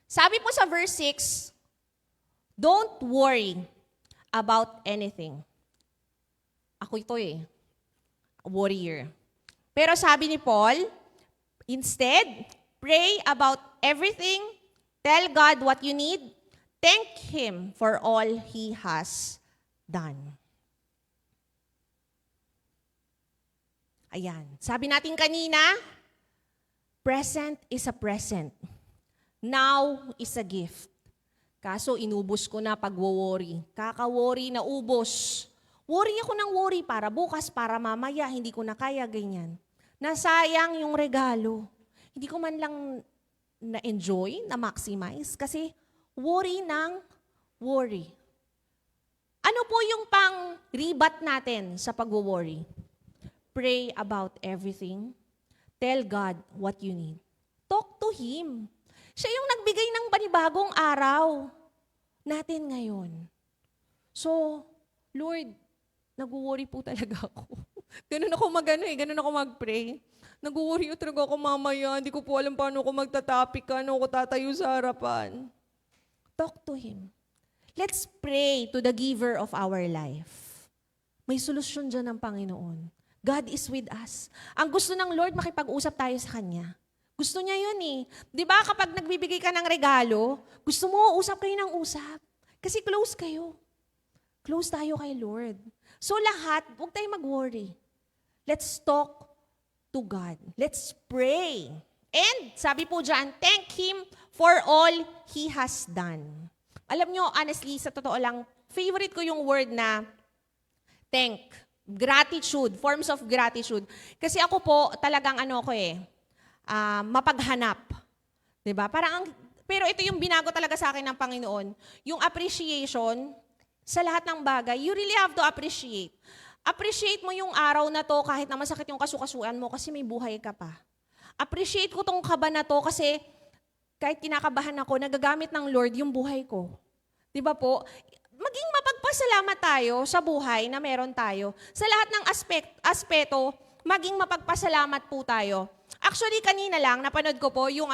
I: Sabi po sa verse 6, don't worry about anything. Ako ito warrior. Pero sabi ni Paul, instead, pray about everything, tell God what you need, thank Him for all He has done. Ayan. Sabi natin kanina, present is a present. Now is a gift. Kaso inubos ko na pag-worry. Kaka-worry na ubos. Worry ako ng worry para bukas, para mamaya, hindi ko na kaya ganyan. Nasayang yung regalo. Hindi ko man lang na-enjoy, na-maximize, kasi worry ng worry. Ano po yung pang-ribat natin sa pag-worry? Pray about everything. Tell God what you need. Talk to Him. Siya yung nagbigay ng panibagong araw natin ngayon. So, Lord, nag-worry po talaga ako. Ganun ako ganun ako mag-pray. Nag-worry talaga ako mamaya, hindi ko po alam paano ako magtatapik, ano ako tatayo sa harapan. Talk to Him. Let's pray to the giver of our life. May solusyon dyan ng Panginoon. God is with us. Ang gusto ng Lord, makipag-usap tayo sa Kanya. Gusto niya yun Di ba kapag nagbibigay ka ng regalo, gusto mo, usap kayo ng usap. Kasi close kayo. Close tayo kay Lord. So lahat, huwag tayong mag-worry. Let's talk to God. Let's pray. And sabi po dyan, thank Him for all He has done. Alam nyo, honestly, sa totoo lang, favorite ko yung word na thank. Gratitude, forms of gratitude. Kasi ako po, talagang mapaghanap. Diba? Pero ito yung binago talaga sa akin ng Panginoon. Yung appreciation sa lahat ng bagay, you really have to appreciate. Appreciate mo yung araw na to kahit na masakit yung kasukasuan mo kasi may buhay ka pa. Appreciate ko tong kaba na to kasi kahit kinakabahan ako, nagagamit ng Lord yung buhay ko. Di ba po? Maging mapagpasalamat tayo sa buhay na meron tayo. Sa lahat ng aspeto, maging mapagpasalamat po tayo. Actually, kanina lang, napanood ko po yung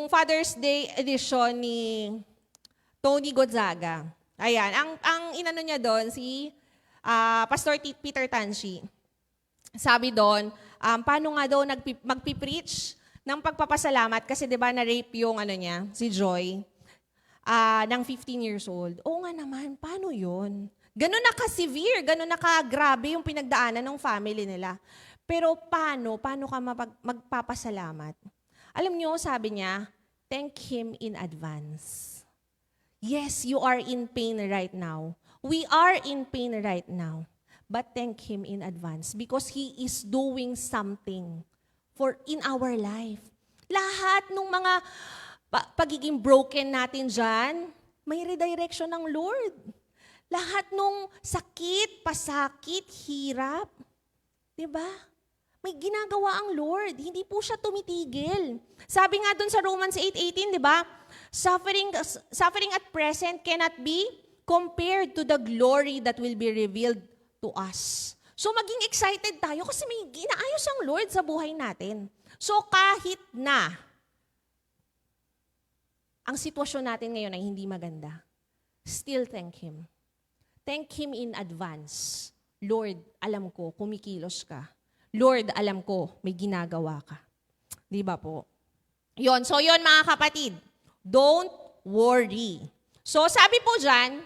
I: Father's Day edition ni Tony Gonzaga. Ayan, ang inano niya doon, si Pastor Peter Tanshi. Sabi doon, paano nga daw magpipreach ng pagpapasalamat kasi 'di ba na-rape yung si Joy ng 15 years old. Oo nga naman, paano 'yun? Ganun na ka-severe, ganun na ka-grabe yung pinagdaanan ng family nila. Pero paano ka magpapasalamat? Alam niyo, sabi niya, thank Him in advance. Yes, you are in pain right now. We are in pain right now. But thank Him in advance because He is doing something in our life. Lahat ng mga pagiging broken natin dyan, may redirection ng Lord. Lahat ng sakit, pasakit, hirap, di ba? May ginagawa ang Lord. Hindi po siya tumitigil. Sabi nga dun sa Romans 8:18, di ba? Suffering at present cannot be compared to the glory that will be revealed to us. So maging excited tayo kasi may ginaayos ang Lord sa buhay natin. So kahit na ang sitwasyon natin ngayon ay hindi maganda, still thank Him. Thank Him in advance. Lord, alam ko, kumikilos ka. Lord, alam ko, may ginagawa ka. Di ba po? So yon mga kapatid, don't worry. So sabi po dyan,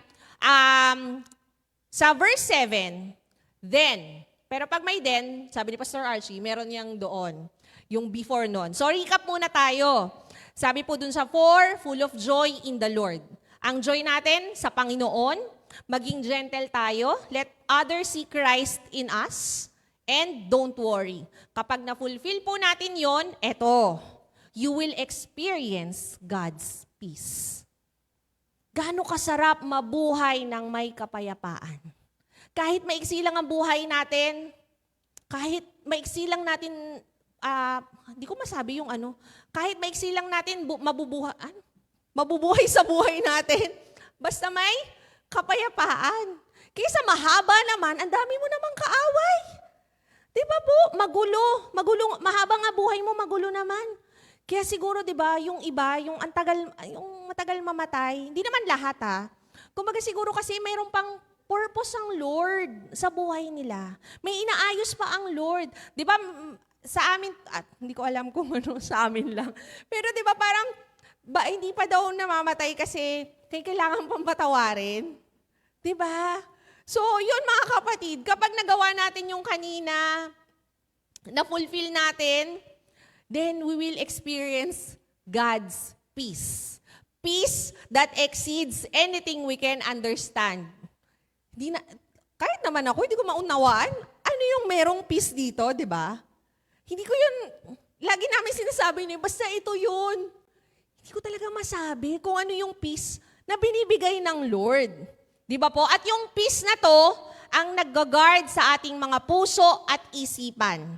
I: sa verse 7, then, pero pag may then, sabi ni Pastor Archie, meron niyang doon, yung before nun. So recap muna tayo. Sabi po dun sa 4, full of joy in the Lord. Ang joy natin sa Panginoon, maging gentle tayo, let others see Christ in us, and don't worry. Kapag na-fulfill po natin yon, eto, you will experience God's peace. Gaano kasarap mabuhay ng may kapayapaan. Kahit maiksi lang ang buhay natin, kahit maiksi lang natin, hindi ko masabi yung kahit maiksi lang natin mabubuhay sa buhay natin, basta may kapayapaan. Kaysa mahaba naman, ang dami mo namang kaaway. Di ba po? Magulo, mahaba nga buhay mo, magulo naman. Kaya siguro, di ba, yung iba, yung matagal mamatay, hindi naman lahat Kumbaga siguro kasi mayroon pang purpose ang Lord sa buhay nila. May inaayos pa ang Lord. Di ba, sa amin, hindi ko alam kung sa amin lang. Pero di ba parang, hindi pa daw namamatay kasi kailangan pang patawarin. Di ba? So, yun mga kapatid, kapag nagawa natin yung kanina, na-fulfill natin, then we will experience God's peace. Peace that exceeds anything we can understand. Kahit naman ako, hindi ko maunawaan. Ano yung merong peace dito, di ba? Hindi ko yun, lagi namin sinasabi niyo, basta ito yun. Hindi ko talaga masabi kung ano yung peace na binibigay ng Lord. Di ba po? At yung peace na to, ang nag-guard sa ating mga puso at isipan.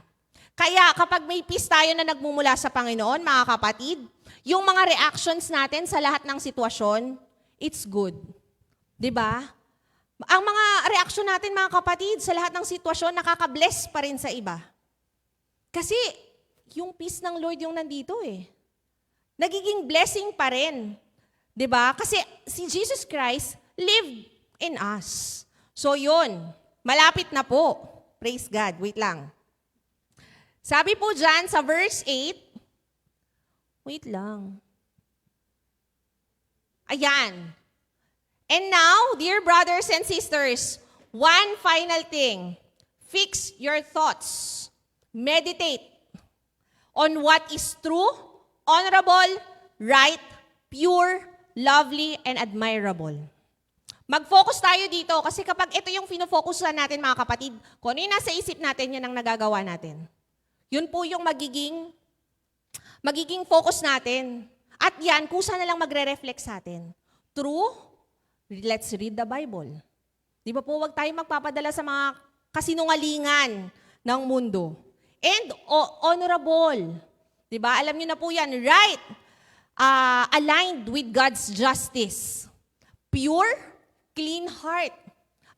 I: Kaya kapag may peace tayo na nagmumula sa Panginoon, mga kapatid, yung mga reactions natin sa lahat ng sitwasyon, it's good. Di ba? Ang mga reaction natin, mga kapatid, sa lahat ng sitwasyon, nakaka-bless pa rin sa iba. Kasi yung peace ng Lord yung nandito Nagiging blessing pa rin. Di ba? Kasi si Jesus Christ lived in us. So yun, malapit na po. Praise God. Wait lang. Sabi po dyan sa verse 8, wait lang. Ayan. And now, dear brothers and sisters, one final thing. Fix your thoughts. Meditate on what is true, honorable, right, pure, lovely, and admirable. Mag-focus tayo dito kasi kapag ito yung fino-focusan natin, mga kapatid, kung ano yung nasa isip natin, yan ang nagagawa natin. Yun po yung magiging focus natin. At yan, kusa na lang magre-reflect sa atin. True, let's read the Bible. Di ba po, huwag tayo magpapadala sa mga kasinungalingan ng mundo. And honorable. Di ba? Alam niyo na po yan, right? Aligned with God's justice. Pure, clean heart.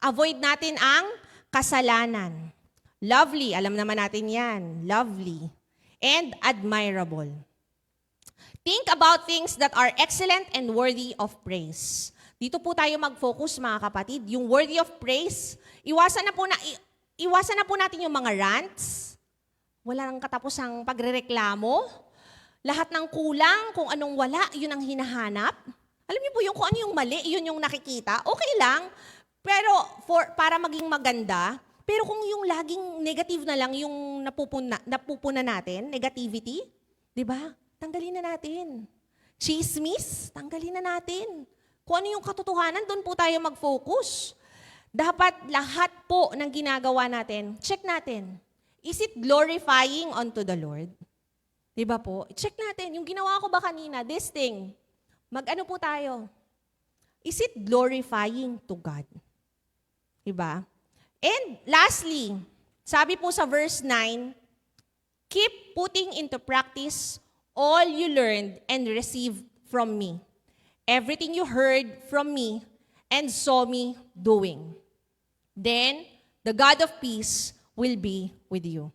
I: Avoid natin ang kasalanan. Lovely, alam naman natin yan. Lovely. And admirable. Think about things that are excellent and worthy of praise. Dito po tayo mag-focus, mga kapatid. Yung worthy of praise, iwasan na po natin yung mga rants. Wala nang katapusang pagrereklamo. Lahat ng kulang, kung anong wala, yun ang hinahanap. Alam niyo po yung kung ano yung mali, yun yung nakikita. Okay lang, pero para maging maganda, pero kung yung laging negative na lang yung napupuna natin, negativity, di ba? Tanggalin na natin. Chismis, tanggalin na natin. Kung ano yung katotohanan, doon po tayo mag-focus. Dapat lahat po ng ginagawa natin, check natin. Is it glorifying unto the Lord? Diba po? Check natin. Yung ginawa ko ba kanina, this thing, mag-ano po tayo? Is it glorifying to God? Diba? And lastly, sabi po sa verse 9, keep putting into practice all you learned and received from me. Everything you heard from me and saw me doing. Then, the God of peace will be with you.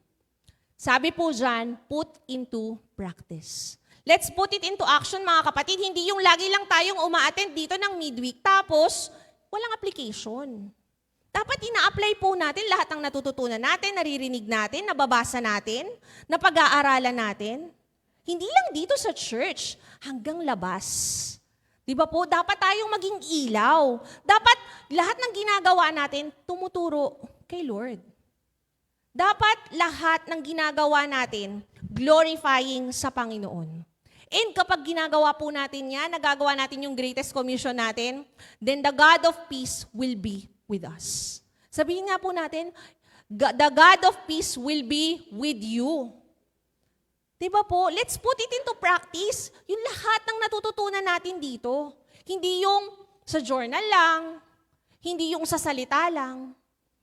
I: Sabi po dyan, put into practice. Let's put it into action, mga kapatid. Hindi yung lagi lang tayong uma-attend dito ng midweek, tapos walang application. Dapat ina-apply po natin lahat ng natututunan natin, naririnig natin, nababasa natin, napag-aaralan natin. Hindi lang dito sa church, hanggang labas. Di ba po? Dapat tayong maging ilaw. Dapat lahat ng ginagawa natin tumuturo kay Lord. Dapat lahat ng ginagawa natin glorifying sa Panginoon. And kapag ginagawa po natin yan, nagagawa natin yung greatest commission natin, then the God of peace will be with us. Sabihin nga po natin, the God of peace will be with you. Diba po? Let's put it into practice. Yung lahat ng natututunan natin dito. Hindi yung sa journal lang, hindi yung sa salita lang.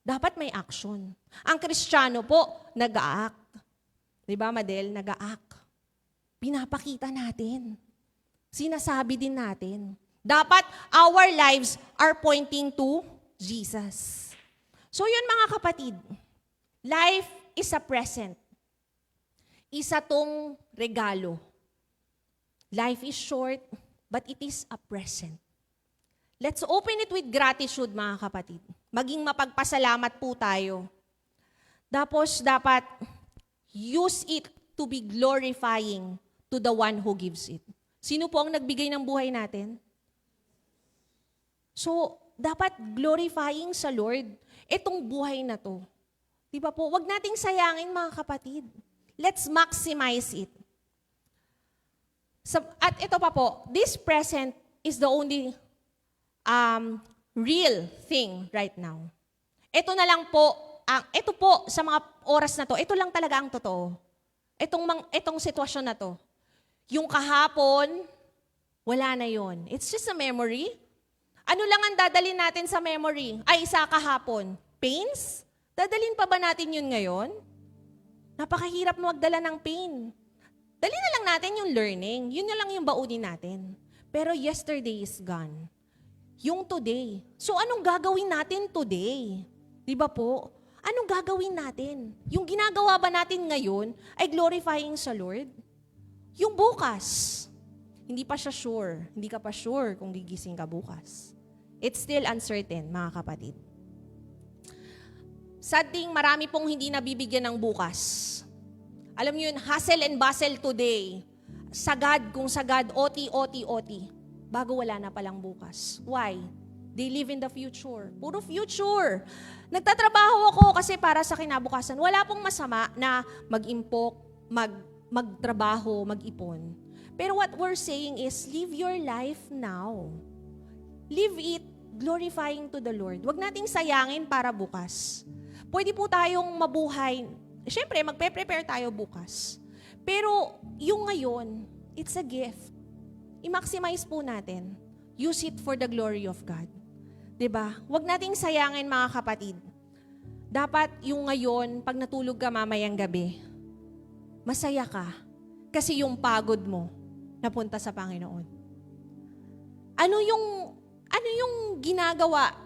I: Dapat may action. Ang Kristiyano po, nag-a-act. Diba, Madel? Nag-a-act. Pinapakita natin. Sinasabi din natin. Dapat our lives are pointing to Jesus. So yun, mga kapatid. Life is a present. Isa tong regalo. Life is short, but it is a present. Let's open it with gratitude, mga kapatid. Maging mapagpasalamat po tayo. Tapos dapat use it to be glorifying to the one who gives it. Sino po ang nagbigay ng buhay natin? So, dapat glorifying sa Lord itong buhay na to. Di ba po? Huwag nating sayangin, mga kapatid. Let's maximize it. At ito pa po, this present is the only real thing right now. Ito na lang po, ito po sa mga oras na to, ito lang talaga ang totoo. Itong sitwasyon na to. Yung kahapon, wala na yon. It's just a memory. Ano lang ang dadalhin natin sa memory? Ay, sa kahapon. Pains? Dadalhin pa ba natin yun ngayon? Napakahirap magdala ng pain. Dali na lang natin yung learning. Yun na lang yung baunin natin. Pero yesterday is gone. Yung today. So anong gagawin natin today? Di ba po? Anong gagawin natin? Yung ginagawa ba natin ngayon ay glorifying sa Lord? Yung bukas. Hindi pa siya sure. Hindi ka pa sure kung gigising ka bukas. It's still uncertain, mga kapatid. Sad thing, marami pong hindi nabibigyan ng bukas. Alam niyo yun, hustle and bustle today. Sagad kung sagad, OT. Bago wala na palang bukas. Why? They live in the future. Puro future. Nagtatrabaho ako kasi para sa kinabukasan. Wala pong masama na mag-impok, magtrabaho, mag-ipon. Pero what we're saying is, live your life now. Live it glorifying to the Lord. Huwag nating sayangin para bukas. Pwede po tayong mabuhay. Siyempre, magpe-prepare tayo bukas. Pero yung ngayon, it's a gift. I-maximize po natin. Use it for the glory of God. 'Diba? Huwag nating sayangin mga kapatid. Dapat yung ngayon, pag natulog ka mamayang gabi, masaya ka. Kasi yung pagod mo, napunta sa Panginoon. Ano yung ginagawa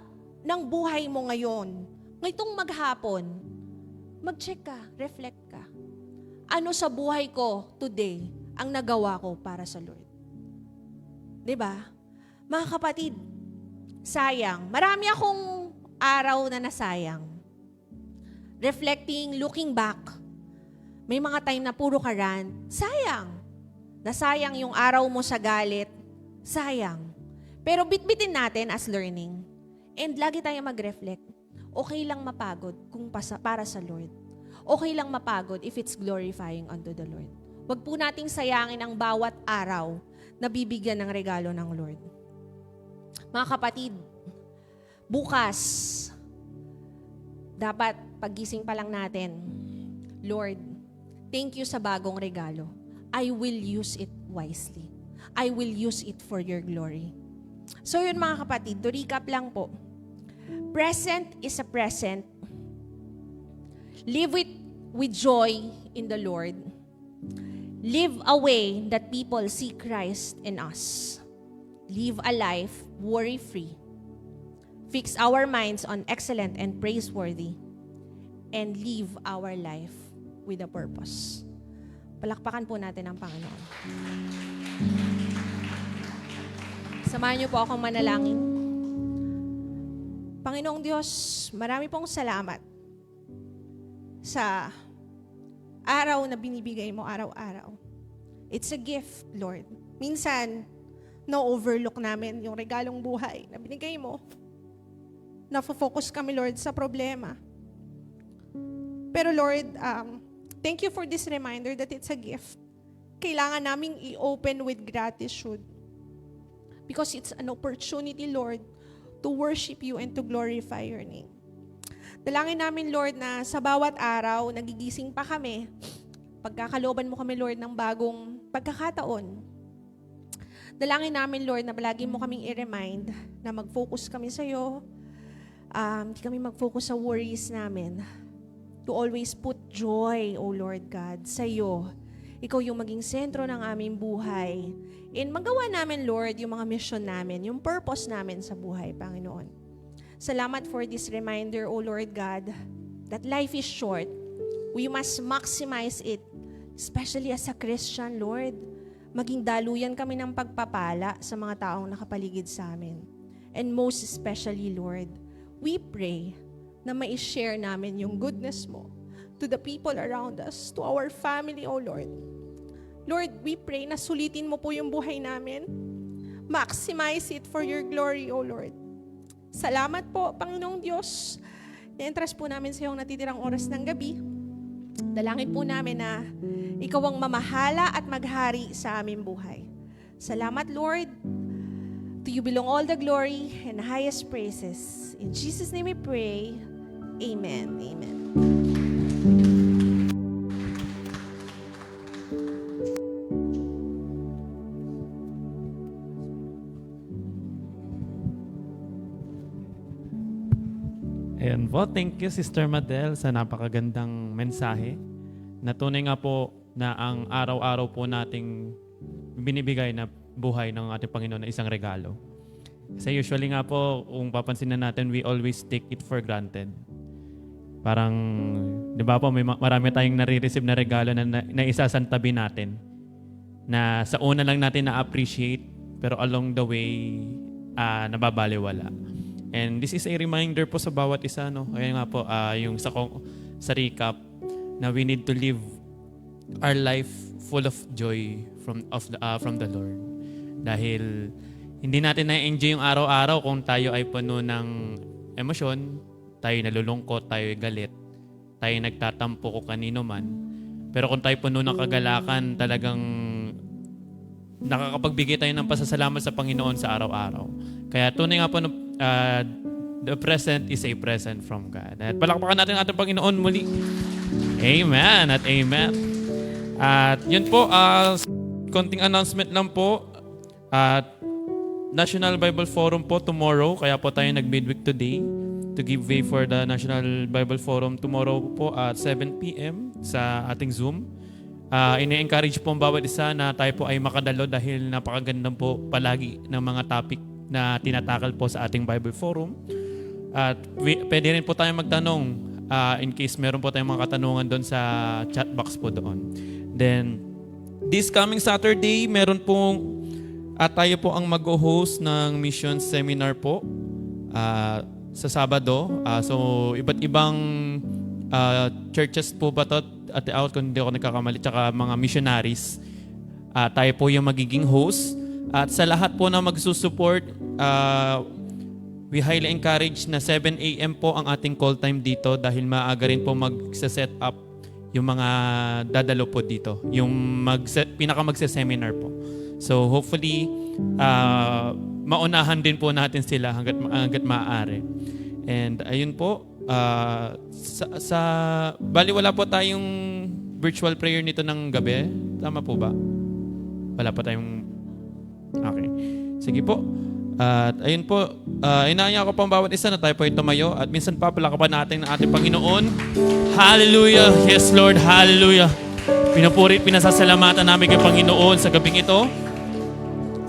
I: ng buhay mo ngayon? Ngayong maghapon, mag-check ka, reflect ka. Ano sa buhay ko today ang nagawa ko para sa Lord? 'Di ba? Mga kapatid, sayang. Marami akong araw na nasayang. Reflecting, looking back. May mga time na puro ka rant. Sayang. Nasayang yung araw mo sa galit. Sayang. Pero bitbitin natin as learning. And lagi tayo mag-reflect. Okay lang mapagod kung para sa Lord. Okay lang mapagod if it's glorifying unto the Lord. Huwag po nating sayangin ang bawat araw na bibigyan ng regalo ng Lord. Mga kapatid, bukas, dapat paggising pa lang natin, Lord, thank you sa bagong regalo. I will use it wisely. I will use it for your glory. So yun mga kapatid, to recap lang po. Present is a present. Live with joy in the Lord. Live a way that people see Christ in us. Live a life worry-free. Fix our minds on excellent and praiseworthy. And live our life with a purpose. Palakpakan po natin ang Panginoon. Samahan niyo po akong manalangin. Panginoong Diyos, marami pong salamat sa araw na binibigay mo araw-araw. It's a gift, Lord. Minsan, no-overlook namin yung regalong buhay na binigay mo. Nafo-focus kami, Lord, sa problema. Pero Lord, thank you for this reminder that it's a gift. Kailangan naming i-open with gratitude. Because it's an opportunity, Lord, to worship you and to glorify your name. Dalangin namin, Lord, na sa bawat araw, nagigising pa kami, pagkakalooban mo kami, Lord, ng bagong pagkakataon. Dalangin namin, Lord, na palagi mo kaming i-remind na mag-focus kami sa iyo. Hindi kami mag-focus sa worries namin. To always put joy, O Lord God, sa iyo. Ikaw yung maging sentro ng aming buhay. And magawa namin, Lord, yung mga mission namin, yung purpose namin sa buhay, Panginoon. Salamat for this reminder, O Lord God, that life is short. We must maximize it, especially as a Christian, Lord. Maging daluyan kami ng pagpapala sa mga taong nakapaligid sa amin. And most especially, Lord, we pray na ma-share namin yung goodness mo to the people around us, to our family, O Lord. Lord, we pray na sulitin mo po yung buhay namin. Maximize it for your glory, O Lord. Salamat po, Panginoong Diyos. I-entrust po namin sa iyong natitirang oras ng gabi. Dalangin po namin na ikaw ang mamahala at maghari sa aming buhay. Salamat, Lord. To you belong all the glory and highest praises. In Jesus' name we pray. Amen. Amen.
B: Ayan po, thank you Sister Madel sa napakagandang mensahe. Na tunay nga po na ang araw-araw po nating binibigay na buhay ng ating Panginoon na isang regalo. Kasi usually nga po, kung papansin na natin, we always take it for granted. Parang, di ba po, marami tayong nare-receive na regalo na isasantabi natin. Na sa una lang natin na-appreciate, pero along the way, nababaliwala. And this is a reminder po sa bawat isa, no? Kaya nga po, yung sa recap, na we need to live our life full of joy from the Lord. Dahil hindi natin na-enjoy yung araw-araw kung tayo ay puno ng emosyon, tayo nalulungkot, tayo galit, tayo nagtatampo kung kanino man. Pero kung tayo puno ng kagalakan, talagang nakakapagbigay tayo ng pasasalamat sa Panginoon sa araw-araw. Kaya tunay nga po, the present is a present from God. At palakpakan natin ang ating Panginoon muli. Amen at amen. At yun po, konting announcement lang po. At National Bible Forum po tomorrow, kaya po tayo nag-midweek today to give way for the National Bible Forum tomorrow po at 7 p.m. sa ating Zoom. Ini-encourage po ang bawat isa na tayo po ay makadalo dahil napakagandang po palagi ng mga topic na tinatakal po sa ating Bible Forum. At pwede rin po tayo magtanong in case meron po tayong mga katanungan doon sa chat box po doon. Then, this coming Saturday, meron pong tayo po ang mag-host ng mission seminar po sa Sabado. So, iba't ibang churches po ba ito at out kung hindi ako nagkakamali, tsaka mga missionaries. Tayo po yung magiging host. At sa lahat po na magsusupport, we highly encourage na 7 a.m. po ang ating call time dito dahil maaga rin po mag-set up yung mga dadalo po dito. Yung pinaka-magse-seminar po. So hopefully, maunahan din po natin sila hanggat maaari. And ayun po, bali wala po tayong virtual prayer nito ng gabi. Tama po ba? Wala po tayong... Okay. Sige po. At ayun po, inaaya ko po ang bawat isa na tayo po ay tumayo at minsan pa palakapan natin ang ating Panginoon. Hallelujah! Yes, Lord. Hallelujah! Pinupuri, pinasasalamatan namin kay Panginoon sa gabing ito.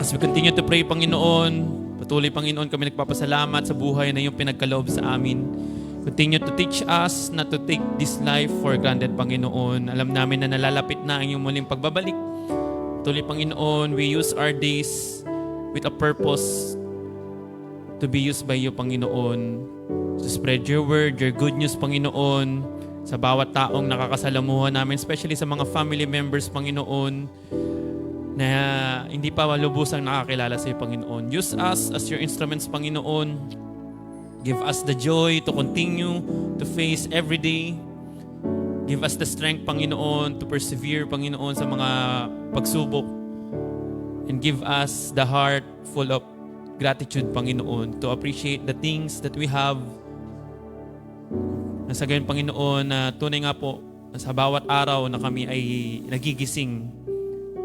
B: As we continue to pray, Panginoon, patuloy, Panginoon, kami nagpapasalamat sa buhay na iyong pinagkaloob sa amin. Continue to teach us not to take this life for granted, Panginoon. Alam namin na nalalapit na ang iyong muling pagbabalik. Patuloy, Panginoon, we use our days with a purpose to be used by you, Panginoon. To spread your word, your good news, Panginoon, sa bawat taong nakakasalamuhan namin, especially sa mga family members, Panginoon, na hindi pa lubusang nakakilala sa iyo, Panginoon. Use us as your instruments, Panginoon. Give us the joy to continue to face every day. Give us the strength, Panginoon, to persevere, Panginoon, sa mga pagsubok. And give us the heart full of gratitude, Panginoon, to appreciate the things that we have. Nasa gayon, Panginoon, na tunay nga po, sa bawat araw na kami ay nagigising,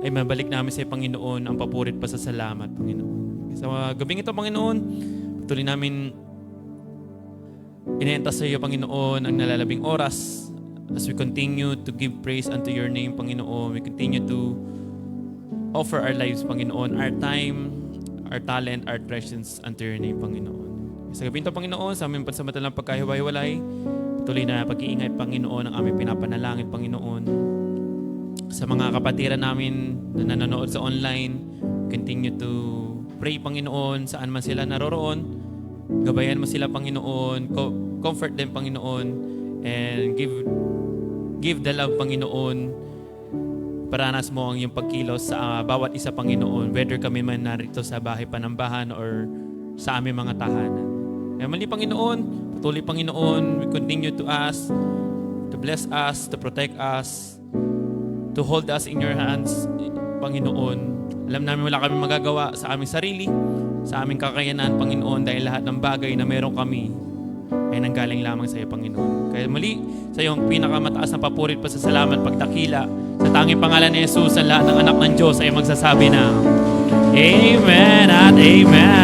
B: ay mabalik namin sa Panginoon ang papurit pa sa salamat, Panginoon. Sa gabing ito, Panginoon, patuloy namin inientas sa iyo, Panginoon, ang nalalabing oras as we continue to give praise unto your name, Panginoon. We continue to offer our lives, Panginoon, our time, our talent, our treasures unto your name, Panginoon. Sa gabing ito, Panginoon, sa aming pansamantalang pagkahiwa-hiwalay, patuloy na pag-iingay, Panginoon, ang aming pinapanalangin, Panginoon. Sa mga kapatiran namin na nanonood sa online, continue to pray, Panginoon, saan man sila naroroon. Gabayan mo sila, Panginoon. Comfort them, Panginoon. And give the love, Panginoon. Paranas mo ang iyong pagkilos sa bawat isa, Panginoon. Whether kami man narito sa bahay panambahan or sa aming mga tahanan. Kaya mali, Panginoon. Patuloy, Panginoon. We continue to ask, to bless us, to protect us, to hold us in your hands, Panginoon. Alam namin wala kami magagawa sa aming sarili, sa aming kakayanan, Panginoon, dahil lahat ng bagay na meron kami ay nanggaling lamang sa iyo, Panginoon. Kaya muli, sa iyong pinakamataas na papurit pa sa salamat, pagdakila, sa tanging pangalan ni Jesus, ang lahat ng anak ng Diyos ay magsasabi na, Amen at Amen.